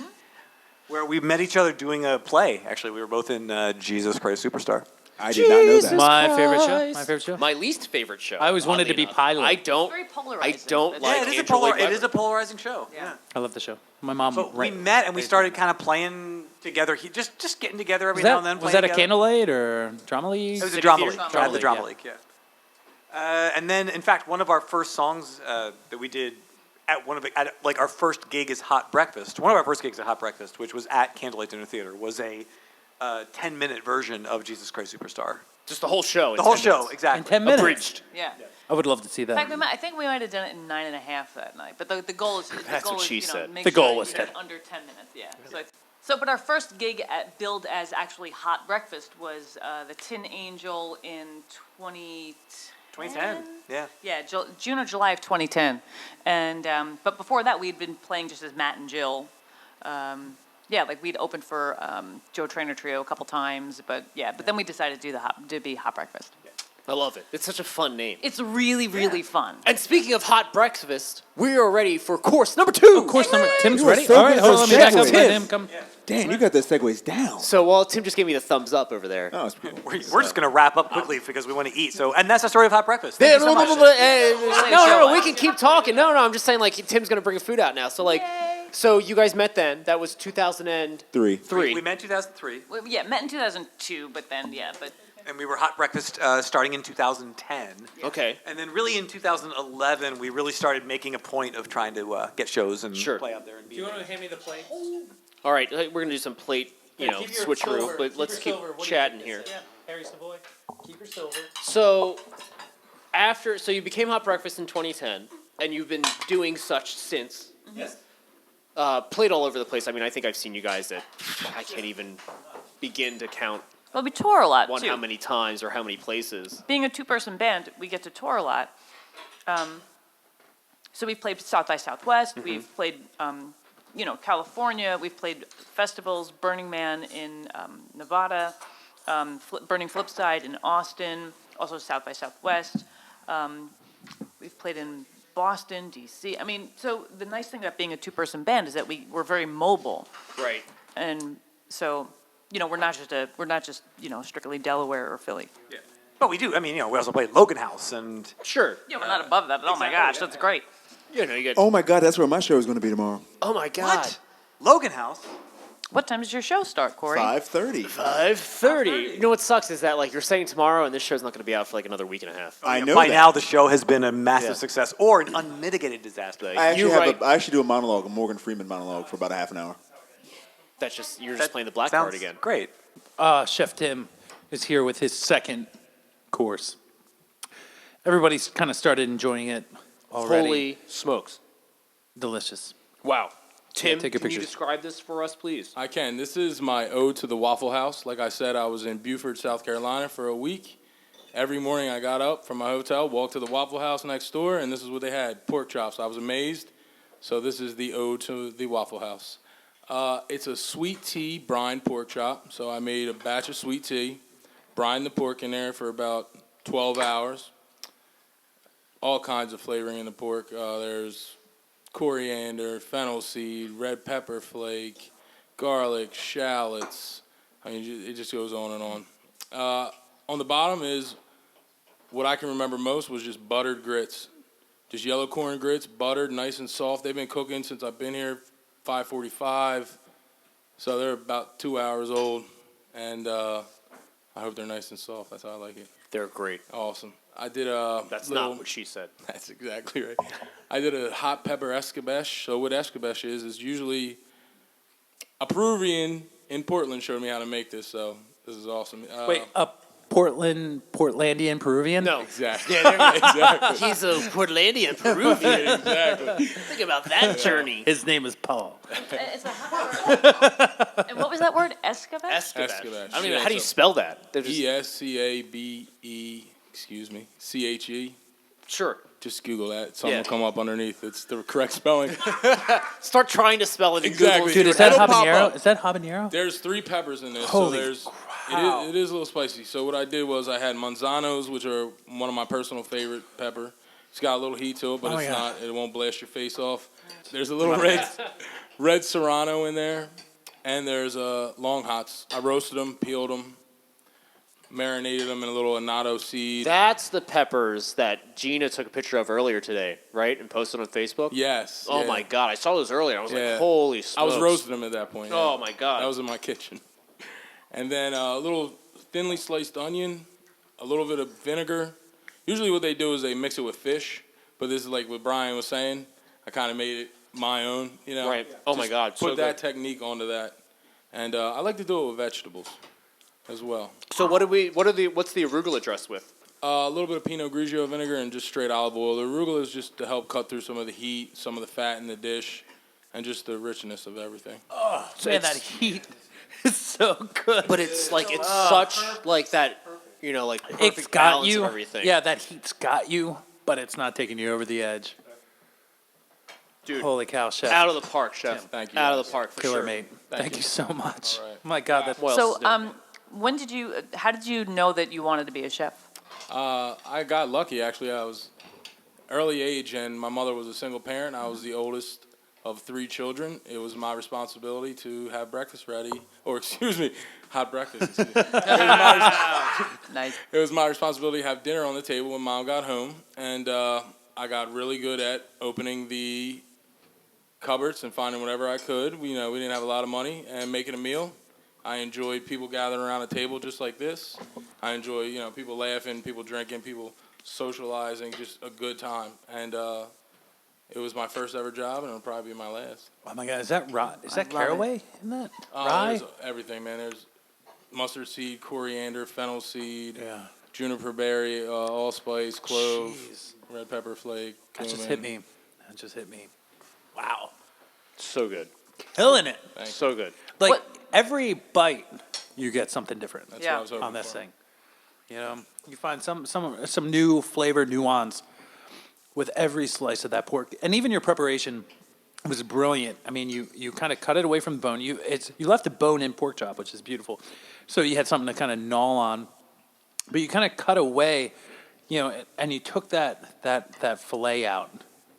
where we met each other doing a play. Actually, we were both in Jesus Christ Superstar. I did not know that. My favorite show. My favorite show. My least favorite show. I always wanted to oddly be enough. Pilot. I don't. Very I polarizing. don't That's- like Yeah, Andrew Lloyd it is Webber. a polarizing show. Yeah. Yeah. I love the show. My mom. So we met and we started kind of playing together. Just getting together every Was now and then. that, was playing that a together. Candlelight or Drama League? It was a City drama Theater? league. Drama At the League, drama yeah. league, yeah. And then, in fact, one of our first songs that we did at like our first gig is Hot Breakfast. One of our first gigs at Hot Breakfast, which was at Candlelight Dinner Theater, was a 10-minute version of Jesus Christ Superstar. Just the whole show. in The whole 10 show, minutes. exactly. In 10 minutes. Abridged. Yeah. I would love to see In fact, that. I think we might have done it in 9.5 that night. But the goal is That's what she said. Make The sure goal you was get 10. under 10 minutes. Yeah. But our first gig at billed as actually Hot Breakfast was the Tin Angel in 2010. 2010, yeah. Yeah, June or July of 2010. And but before that, we'd been playing just as Matt and Jill. Yeah, like we'd opened for Joe Trainer Trio a couple times, but then we decided to be Hot Breakfast. I love it. It's such a fun name. It's really, really fun. And speaking of Hot Breakfast, we are ready for course number 2. Course number. Tim's You were ready. so All right, good hold for on. Let me back up. segues. Let him come. Dan, you got the segues down. So, well, Tim just gave me the thumbs up over there. Oh, it's pretty cool. We're just going to wrap up quickly because we want to eat. So, and that's the story of Hot Breakfast. Yeah, Thank you so much. no, we can keep talking. No, I'm just saying, like, Tim's going to bring food out now. So, like, so you guys met then. That was 2003. Three. We met in 2003, Yeah, met in 2002, but and we were Hot Breakfast starting in 2010. Okay. And then really in 2011, we really started making a point of trying to get shows and Sure. play out there and be. to hand me the plate? All right, we're going to do some plate, switcheroo, but let's keep chatting here. Yeah, Harry Savoy. Keep your silver. So, so you became Hot Breakfast in 2010, and you've been doing such since. Yes. Played all over the place. I mean, I think I've seen you guys at, I can't even begin to count well, we tour a lot too. how many times or how many places. Being a two-person band, we get to tour a lot. So we've played South by Southwest. We've played, California. We've played festivals, Burning Man in Nevada, Burning Flipside in Austin, also South by Southwest. We've played in Boston, D.C. I mean, so the nice thing about being a two-person band is that we're very mobile, Right. and so we're not just strictly Delaware or Philly. Yeah. But we do. I mean, we also played Logan House and. Sure. Yeah, we're not above that. But oh my exactly, gosh, yeah, that's great. You get. Oh my God, that's where my show is going to be tomorrow. Oh my God. What? Logan House. What time does your show start, Corey? 5:30. 5:30. You know what sucks is that you're saying tomorrow, and this show's not going to be out for another week and a half. I know By that. now, the show has been a massive Yeah. success or an unmitigated disaster. I You actually do a monologue, a Morgan Freeman monologue for about a half an hour. That's just you're just playing the black card again. Great. Chef Tim is here with his second course. Everybody's kind of started enjoying it already. Holy smokes! Delicious. Wow. Tim, take your can you pictures. describe this for us, please? I can. This is my ode to the Waffle House. Like I said, I was in Beaufort, South Carolina for a week. Every morning I got up from my hotel, walked to the Waffle House next door, and this is what they had, pork chops. I was amazed. So this is the ode to the Waffle House. It's a sweet tea brine pork chop. So I made a batch of sweet tea, brined the pork in there for about 12 hours. All kinds of flavoring in the pork. There's coriander, fennel seed, red pepper flake, garlic, shallots. I mean, it just goes on and on. On the bottom is what I can remember most was just buttered grits. Just yellow corn grits, buttered, nice and soft. They've been cooking since I've been here, 5:45. So they're about 2 hours old. and I hope they're nice and soft. That's how I like it. They're great. Awesome. I did That's little, not what she said. That's exactly right. I did a hot pepper escabeche. So what escabeche is usually a Peruvian in Portland showed me how to make this. So this is awesome. Wait, a Portlandian Peruvian? No. Exactly. Exactly. He's a Portlandian Peruvian. Exactly. Think about that journey. His name is Paul. It's a hot. And what was that word? Escabeche? Escabeche. Escabeche. I don't even. Yeah, How do you so- spell that? They're just, ESCABE. Excuse me. CHE. sure. Just Google that. Something Yeah. will come up underneath. It's the correct spelling. Start trying to spell it in Exactly. Google. Dude, is that It'll pop habanero? up. Is that habanero? There's 3 peppers in this. Holy so there's cow. it is a little spicy. So what I did was I had manzanos, which are one of my personal favorite pepper. It's got a little heat to it, but Oh my it's God. not. It won't blast your face off. There's a little red serrano in there, and there's long hots. I roasted them, peeled them, marinated them in a little annatto seed. That's the peppers that Gina took a picture of earlier today, right? And posted on Facebook? Yes. Oh yeah. my God. I saw those earlier. I was Yeah. like, holy smokes. I was roasting them at that point. yeah. Oh my God. That was in my kitchen. And then a little thinly sliced onion, a little bit of vinegar. Usually what they do is they mix it with fish, but this is like what Brian was saying. I kind of made it my own, you know. Right. Oh my Just God. Put So that good. technique onto that. And I like to do it with vegetables as well. So what's the arugula dressed with? A little bit of Pinot Grigio vinegar and just straight olive oil. The arugula is just to help cut through some of the heat, some of the fat in the dish, and just the richness of everything. Man, that heat is so good. But it's like, it's such like that, like perfect It's got balance you. of everything. Yeah, that heat's got you, but it's not taking you over the edge. Dude, Holy cow, chef. out of the park, chef. Thank you, Out of guys. the park, for Killer sure. mate. Thank you so much. All right. My God, that's What else is So, new? how did you know that you wanted to be a chef? I got lucky, actually. I was early age, and my mother was a single parent. I was the oldest of 3 children. It was my responsibility to have breakfast ready, or excuse me, hot breakfast. Excuse me. Nice. It was my responsibility to have dinner on the table when Mom got home, and I got really good at opening the cupboards and finding whatever I could. We didn't have a lot of money, and making a meal. I enjoyed people gathering around a table just like this. I enjoy, people laughing, people drinking, people socializing, just a good time. And it was my first ever job, and it'll probably be my last. oh my God, is that rye? Is that love it. caraway in that? Rye? There's everything, man. There's mustard seed, coriander, fennel seed, Yeah. juniper berry, allspice, clove, Jeez. red pepper flake, That just cumin. hit me. That just hit me. Wow. So good. Killing it. Thank you. So good. Like What- every bite, you get something different That's Yeah. what I was hoping on this for. thing. You find some new flavor nuance with every slice of that pork, and even your preparation was brilliant. I mean, you kind of cut it away from the bone. You left the bone in pork chop, which is beautiful. So you had something to kind of gnaw on, but you kind of cut away, and you took that fillet out,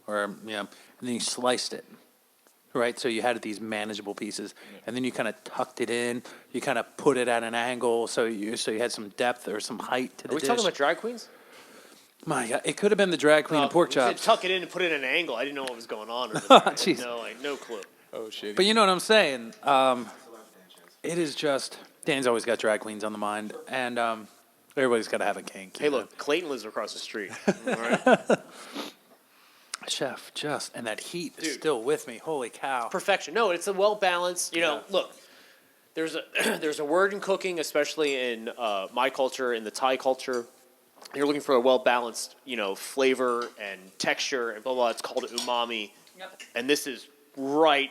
and then you sliced it. Right, so you had these manageable pieces, and then you kind of tucked it in. You kind of put it at an angle, so you had some depth or some height to the Are we dish. talking about drag queens? My God, it could have been the drag queen of pork You said chops, tuck it in and put it at an angle. I didn't know what was going on. Over Oh, there. jeez. No clue. Oh, shit. but you know what I'm saying. It is just Dan's always got drag queens on the mind, and everybody's got to have a kink. Hey, you know? look, Clayton lives across the street. All right. Chef, and that heat is Dude. still with me. Holy cow! Perfection. No, it's a well balanced. Look, there's a word in cooking, especially in my culture, in the Thai culture. You're looking for a well balanced, flavor and texture and blah blah. It's called umami, and this is right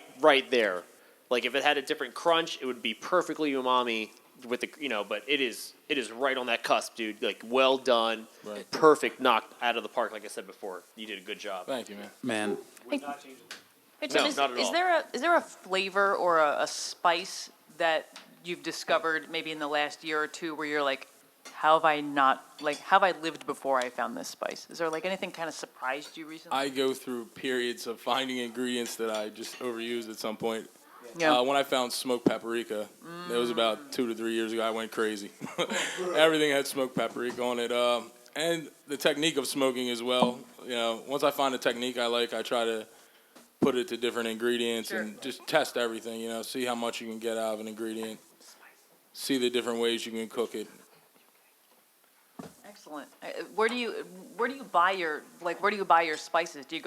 there. Like if it had a different crunch, it would be perfectly umami with the But it is right on that cusp, dude. Like well done, Right. perfect, knocked out of the park. Like I said before, you did a good job. Thank you, man. Man, Hey, Tim, No, is, not at is all. there a flavor or a spice that you've discovered maybe in the last year or two where you're like, how have I lived before I found this spice? Is there like anything kind of surprised you recently? I go through periods of finding ingredients that I just overused at some point. Yeah. When I found smoked paprika, it was about 2 to 3 years ago. I went crazy. Everything had smoked paprika on it, and the technique of smoking as well. Once I find a technique I like, I try to put it to different ingredients Sure. and just test everything. See how much you can get out of an ingredient. see the different ways you can cook it. Excellent. Where do you buy your spices? Do you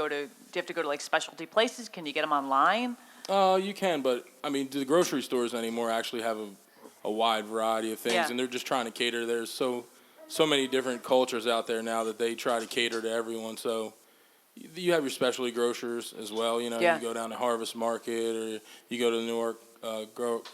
have to go to like specialty places? Can you get them online? You can, but I mean, the grocery stores anymore actually have a wide variety of things, Yeah. and they're just trying to cater. There's so many different cultures out there now that they try to cater to everyone. So you have your specialty grocers as well. You know, Yeah. you go down to Harvest Market or you go to the Newark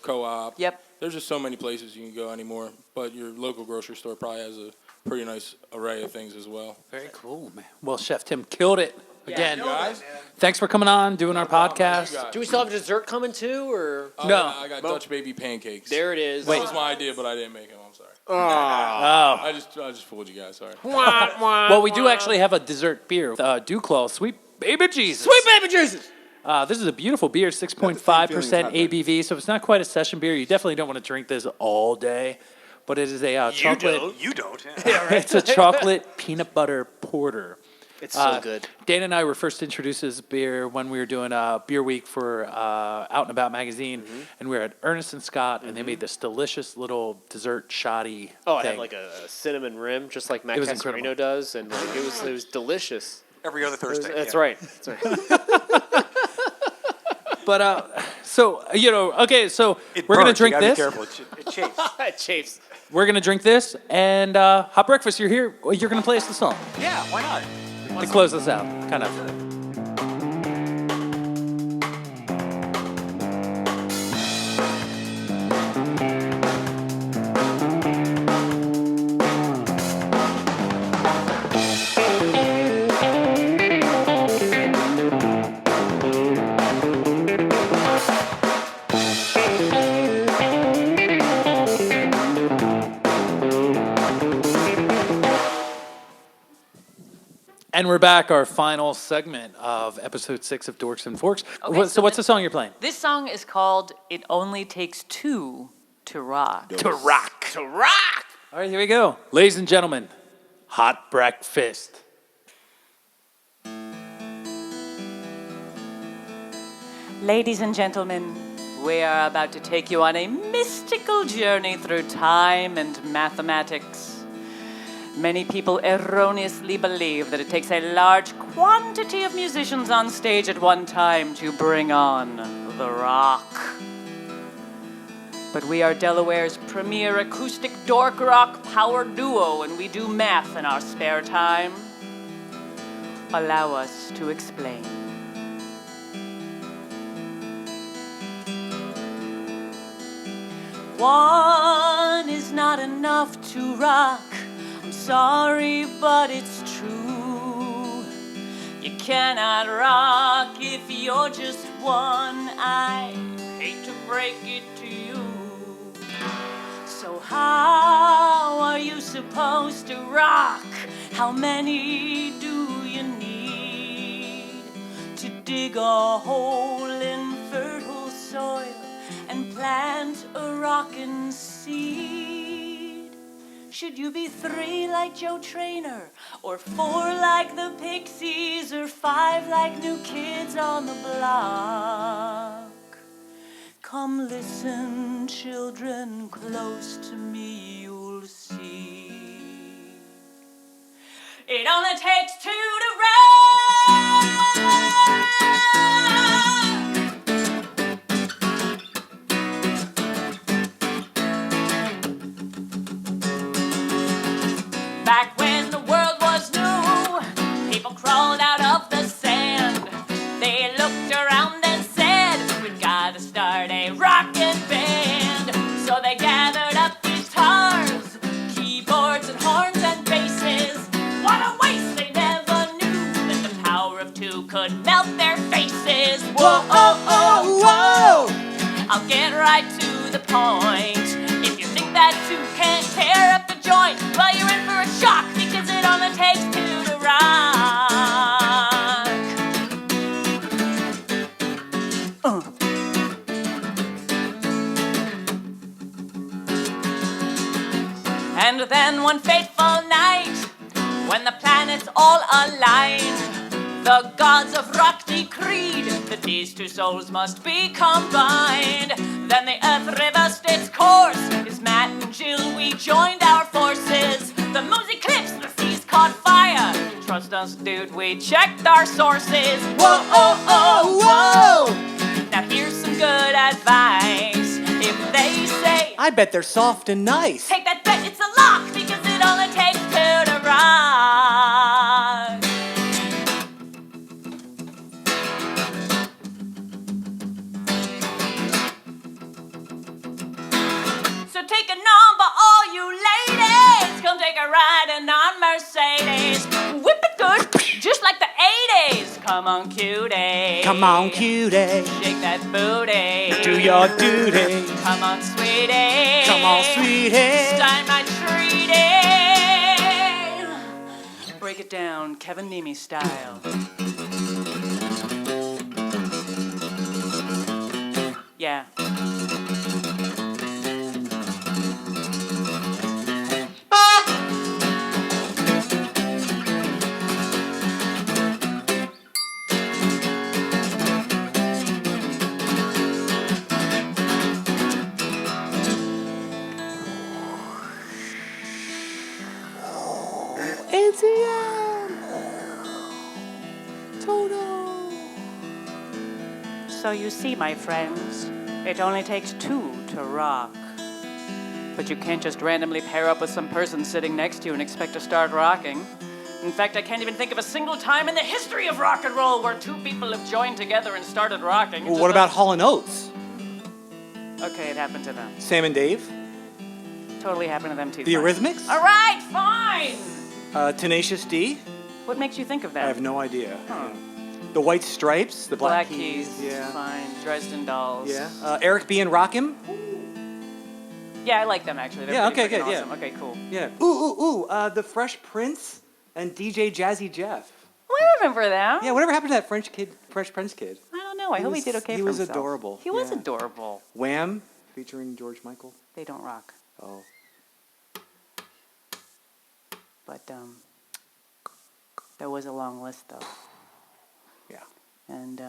Co-op. Yep. There's just so many places you can go anymore, but your local grocery store probably has a pretty nice array of things as well. Very cool, man. Well, Chef Tim killed it again. Guys, Thanks for coming on, doing our podcast. Do we still have dessert coming too, or No. I got Dutch baby pancakes. there it is? Wait. That was my idea, but I didn't make them. I'm sorry. Oh. I just fooled you guys. Sorry. Well, we do actually have a dessert beer, DuClaw Sweet Baby Jesus. Sweet baby Jesus. This is a beautiful beer, 6.5% ABV, so it's not quite a session beer. You definitely don't want to drink this all day, but it is a chocolate. You don't. It's a chocolate peanut butter porter. It's so good. Dan and I were first introduced to this beer when we were doing a beer week for Out and About magazine, and we were at Ernest and Scott, and they made this delicious little dessert shoddy Oh, it thing. had like a cinnamon rim, just like Matt was Casarino incredible. does, and like it was delicious. Every other Thursday. That's yeah. right. That's right. But so okay, so It we're gonna burns, you drink gotta this. Be careful. It chafes. It chafes. We're gonna drink this, and Hot Breakfast, you're here. Well, you're gonna play us the song Yeah, why not? to close us out, kind of. And we're back, our final segment of episode 6 of Dorks and Forks. Okay, So what's the song you're playing? This song is called "It Only Takes Two to Rock." To rock. To rock! All right, here we go. Ladies and gentlemen, Hot Breakfast. Ladies and gentlemen, we are about to take you on a mystical journey through time and mathematics. Many people erroneously believe that it takes a large quantity of musicians on stage at one time to bring on the rock. But we are Delaware's premier acoustic dork rock power duo, and we do math in our spare time. Allow us to explain. One is not enough to rock. I'm sorry, but it's true. You cannot rock if you're just one. I hate to break it to you. So how are you supposed to rock? How many do you need to dig a hole in fertile soil and plant a rockin' seed? Should you be 3 like Joe Trainer, or 4 like the Pixies, or 5 like New Kids on the Block? Come listen, children, close to me, you'll see. It only takes 2 to rock. Back when the world was new, people crawled out of the sand. They looked around and said, we've got to start a rockin' band. So they gathered up guitars, keyboards and horns and basses. What a waste, they never knew that the power of 2 could melt their faces. Whoa, oh, oh, whoa! I'll get right to the point. If you think that 2 can't tear up the joint, well, you're in for a shock, because it only takes 2 to rock. And then one fateful night, when the planets all aligned, the gods of rock decreed that these 2 souls must be combined. Then the earth reversed its course, is joined our forces. The moon's eclipsed, the seas caught fire. Trust us, dude, we checked our sources. Whoa, oh, oh, whoa. Now here's some good advice. If they say, I bet they're soft and nice. take that bet, it's a lock, because it only takes two to rock. So take a number, all you ladies. Come take a ride in our Mercedes. Whip it good, just like the 80s. Come on, cutie. Come on, cutie. Shake that booty. Do your duty. Come on, sweetie. Come on, sweetie. Stein my treaty. Break it down, Kevin Nemi style. Yeah. So you see, my friends, it only takes two to rock. But you can't just randomly pair up with some person sitting next to you and expect to start rocking. In fact, I can't even think of a single time in the history of rock and roll where two people have joined together and started rocking. Well, what about Hall & Oates? Okay, it happened to them. Sam and Dave? Totally happened to them too. The Fine. Eurythmics? All right, fine. Tenacious D? What makes you think of that? I have no idea. Yeah. The White Stripes? The Black Keys? Yeah. Fine. Dresden Dolls. Yeah. Eric B. and Rakim? Yeah, I like them actually. They're Yeah, pretty okay, freaking good, awesome. Okay, cool. Yeah. Ooh. The Fresh Prince and DJ Jazzy Jeff. Oh, I remember them. Yeah, whatever happened to that Fresh Prince kid? I don't know. I hope he did okay he for was himself. adorable. He was Yeah. adorable. Wham! Featuring George Michael. They don't rock. Oh. But there was a long list though. Yeah. And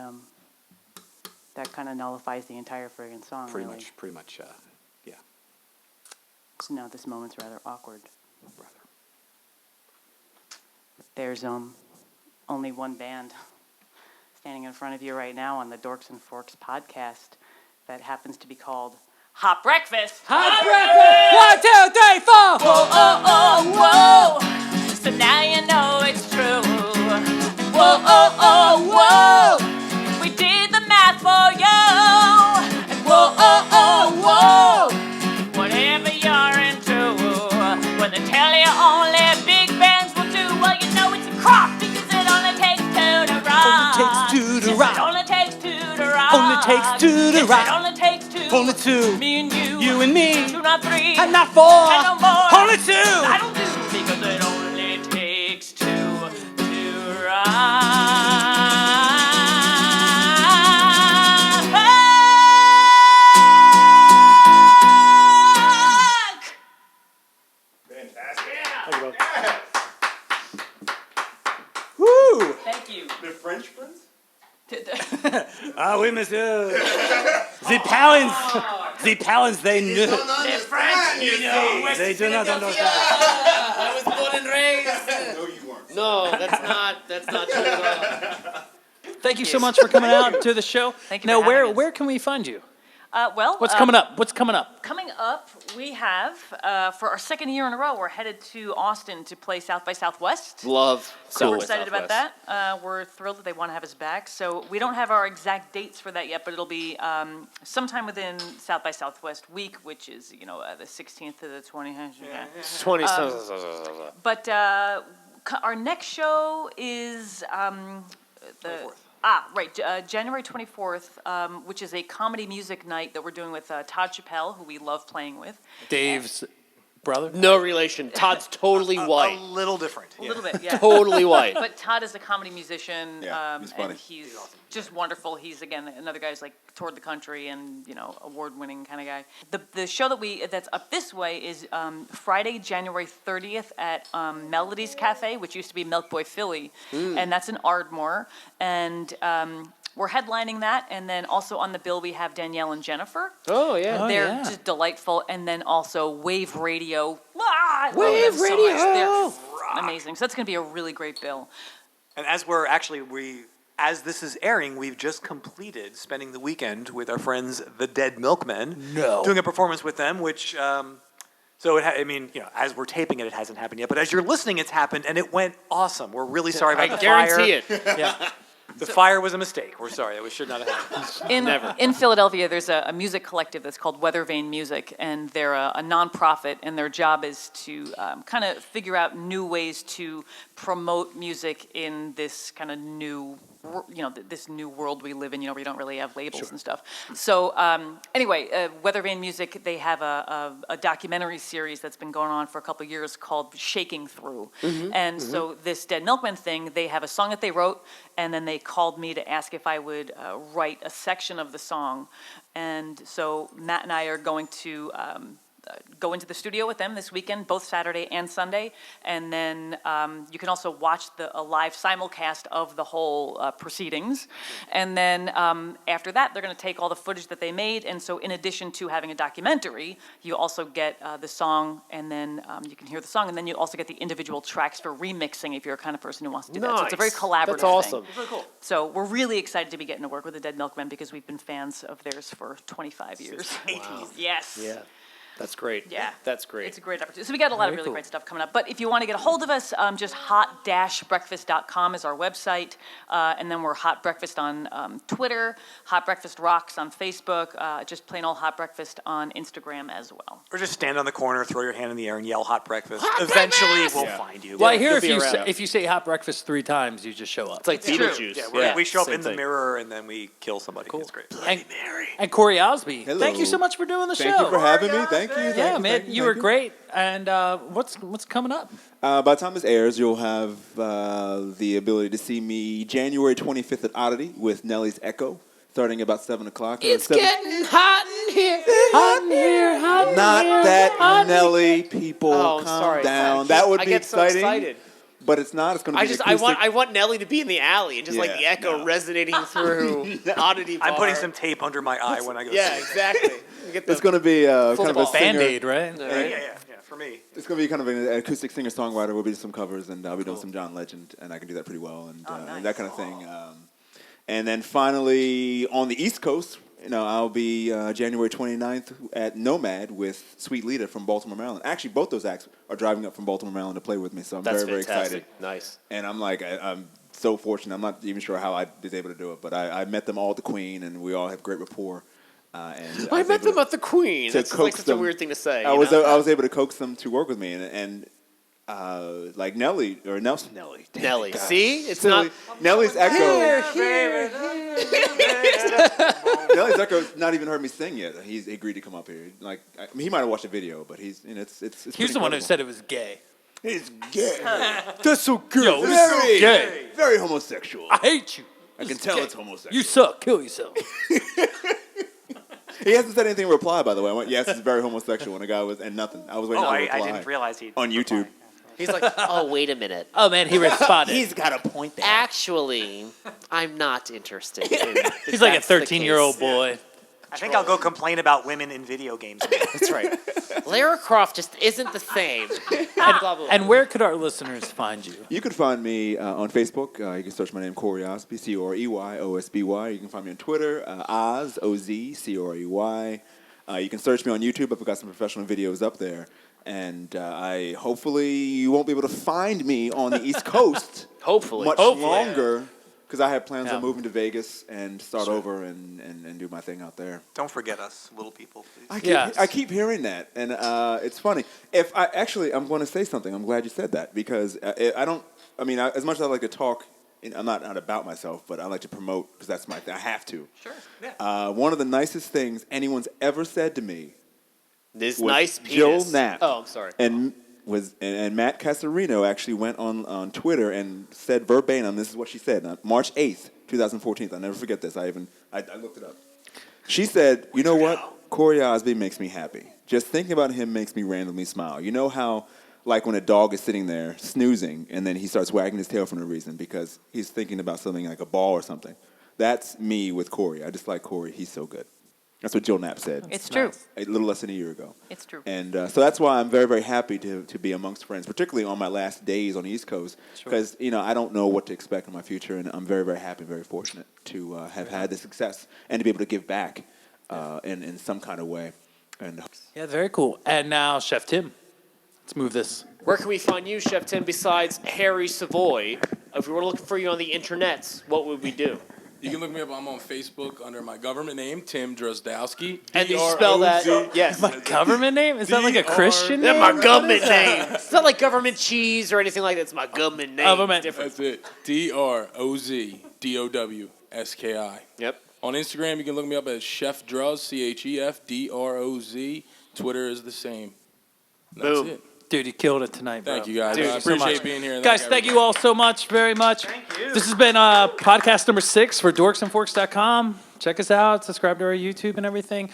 that kind of nullifies the entire friggin' song. Pretty really. much, yeah. So now this moment's rather awkward. Rather. There's only one band standing in front of you right now on the Dorks and Forks podcast that happens to be called Hot Breakfast. Hot breakfast! 1, 2, 3, 4! Whoa, oh, oh, whoa. So now you know it's true. Whoa, oh, oh, whoa. We did the math for you. And whoa, oh, oh, whoa. Whatever you're into, when they tell you only big bands will do, well, you know it's a crock because it only takes two to rock. Only takes two to Yes, rock. it only takes two to rock. Only takes two to Yes, rock. it only takes two. Only two. Me and You and me. Two, not three. And not four. And no more. Only two. I don't do because it only takes two to rock. Woo! Thank you. The French Prince? Ah, oui, monsieur. The Palins. The Palins, they knew. They do not understand. I was born and raised. No, you weren't. No, that's not true at all. Thank you so much for coming out to the show. Thank you Now, for having us. where can we find you? What's Coming up? What's coming up? Coming up, we have, for our second year in a row, we're headed to Austin to play South by Southwest. Love. So we're excited about that. We're thrilled that they want to have us back. So we don't have our exact dates for that yet, but it'll be sometime within South by Southwest week, which is, the 16th to the 20th. 20. But our next show is January 24th, which is a comedy music night that we're doing with Todd Chappelle, who we love playing with. Dave's brother? No relation. Todd's totally A white. little different. A little bit, yeah. Totally white. But Todd is a comedy musician, Yeah, he's funny. and he's just wonderful. He's, again, another guy's like toured the country and, award-winning kind of guy. The show that's up this way is Friday, January 30th at Melody's Cafe, which used to be Milk Boy Philly, and that's in Ardmore. And we're headlining that, and then also on the bill we have Danielle and Jennifer. Oh, yeah. Oh, They're yeah. just delightful, and then also Wave Radio. I love Wave them so Radio! much. They're amazing. So that's going to be a really great bill. And as this is airing, we've just completed spending the weekend with our friends, the Dead Milkmen. No. Doing a performance with them, which, as we're taping it, it hasn't happened yet. But as you're listening, it's happened, and it went awesome. We're really sorry about I the fire. guarantee it. Yeah. The fire was a mistake. We're sorry. That should not have happened. In Philadelphia, there's a music collective that's called Weather Vane Music, and they're a nonprofit, and their job is to kind of figure out new ways to promote music in this kind of new, this new world we live in, where you don't really have labels and stuff. So anyway, Weather Vane Music, they have a documentary series that's been going on for a couple of years called Shaking Through. And so this Dead Milkman thing, they have a song that they wrote, and then they called me to ask if I would write a section of the song. And so Matt and I are going to go into the studio with them this weekend, both Saturday and Sunday. And then you can also watch a live simulcast of the whole proceedings. And then after that, they're going to take all the footage that they made. And so in addition to having a documentary, you also get the song, and then you can hear the song. And then you also get the individual tracks for remixing if you're a kind of person who wants to do that. So it's a very collaborative That's awesome. thing. It's really cool. So we're really excited to be getting to work with the Dead Milkmen because we've been fans of theirs for 25 years. 18. Yes. Yeah. That's great. Yeah. That's great. It's a great opportunity. So we got a lot of really great stuff coming up. But if you want to get a hold of us, just hot-breakfast.com is our website. And then we're Hot Breakfast on Twitter, Hot Breakfast Rocks on Facebook, just plain old Hot Breakfast on Instagram as well. Or just stand on the corner, throw your hand in the air, and yell "Hot Breakfast." Eventually, we'll find you. Well, I hear you'll if be you around. if you say hot breakfast 3 times, you just show up. It's like true. Beetlejuice. Yeah, we show up same in the thing. mirror, and then we kill somebody. It's great. And Corey Osby, Hello. thank you so much for doing the show. Thank you for having me. Thank you. Yeah, thank man, you, you were great. And what's coming up? By the time this airs, you'll have the ability to see me January 25th at Oddity with Nelly's Echo, starting about 7 o'clock. It's getting hot in here. Hot in here, hot in Not here, that hot in Nelly, people, Oh, calm sorry. down. That would I be get so exciting. excited. But it's not. It's going to be I want Nelly to be in the alley and just like the Yeah, echo resonating through the Oddity bar. I'm putting some tape under my eye when I go. Yeah, see it. exactly. You get the It's going to be kind of a Football. singer. Band-Aid, right? Yeah. For me. It's going to be kind of an acoustic singer-songwriter. We'll be doing some covers, and I'll be doing some John Legend, and I can do that pretty well, and nice. that kind of thing. And then finally, on the East Coast, I'll be January 29th at Nomad with Sweet Lita from Baltimore, Maryland. Actually, both those acts are driving up from Baltimore, Maryland to play with me, so I'm That's very, very fantastic. excited. Nice. And I'm I'm so fortunate. I'm not even sure how I was able to do it, but I met them all at the Queen, and we all have great rapport. And I met them at the Queen. to That's like coax such them. a weird thing to say. I you was know? I was able to coax them to work with me, and like Nelly or Nelson Nelly. Damn it, Nelly. God. See? It's Silly. not. Nelly's Echo. Nelly's Echo not even heard me sing yet. He agreed to come up here. He might have watched the video, but he's it's. He was the one who said it was gay. He's gay. That's so good. Yo, very it's so gay. Very homosexual. I hate you. I can tell it's homosexual. You suck. Kill yourself. He hasn't said anything in reply, by the way. I went, yes, it's very homosexual, and the guy was, and nothing. I was waiting for a reply. I didn't realize he on YouTube. He's like, oh, wait a minute. Oh, man, he responded. He's got a point there. Actually, I'm not interested. If He's like a that's the 13-year-old case. boy. I think I'll go complain about women in video games. That's right. Lara Croft just isn't the same. Blah, blah, blah. And where could our listeners find you? You can find me on Facebook. You can search my name, Corey Osby, CoreYOSBY. You can find me on Twitter, Oz, O-Z, Corey. You can search me on YouTube. I've got some professional videos up there. And hopefully you won't be able to find me on the East Coast Hopefully. much longer, because I have plans Yeah. on moving to Vegas and start over and do my thing out there. Don't forget us, little people, please. Yes. I keep hearing that, and it's funny. I'm going to say something. I'm glad you said that, because as much as I like to talk, I'm not about myself, but I like to promote, because that's my thing. I have to. Sure. Yeah. One of the nicest things anyone's ever said to me This was nice Joel penis. Knapp. Oh, I'm sorry. And Matt Casarino actually went on Twitter and said verbatim, this is what she said, on March 8th, 2014. I'll never forget this. I looked it up. She said, you know what? Corey Osby makes me happy. Just thinking about him makes me randomly smile. You know how, like when a dog is sitting there snoozing and then he starts wagging his tail for no reason because he's thinking about something like a ball or something? That's me with Corey. I just like Corey. He's so good. That's what Jill Knapp said. It's true. A little less than a year ago. It's true. And so that's why I'm very, very happy to be amongst friends, particularly on my last days on the East Coast, because I don't know what to expect in my future, and I'm very, very happy and very fortunate to have had the success and to be able to give back in some kind of way. And Yeah, very cool. And now, Chef Tim, let's move this. Where can we find you, Chef Tim, besides Harry Savoy? If we were looking for you on the internets, what would we do? You can look me up. I'm on Facebook under my government name, Tim Drozdowski. And you spell that? Yes. My government name? Is that like a Christian name? That's my government name. It's not like government cheese or anything like that. It's my government name. Government. That's it. DROZDOWSKI. Yep. On Instagram, you can look me up as Chef Droz, CHEFDROZ. Twitter is the same. That's Boom. it. Dude, you killed it tonight, bro. Thank you, guys. Dude, I so appreciate much. being here. and Guys, thank you all so much, very much. Thank you. This has been podcast number 6 for dorksandforks.com. Check us out. Subscribe to our YouTube and everything.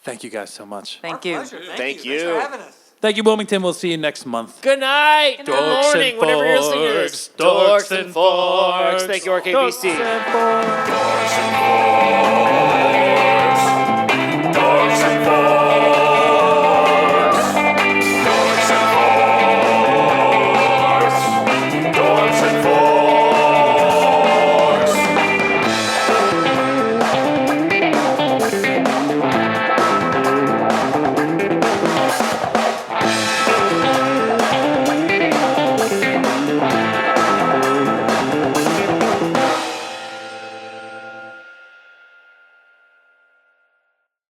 Thank you guys so much. Thank you. Pleasure. Thank Thanks you. for having us. Thank you, Wilmington. We'll see you next month. Good night. Good Dorks morning. and Whenever you're listening to this. forks. Dorks and Forks. Thank you, RKBC. Dorks and forks. Dorks and Forks.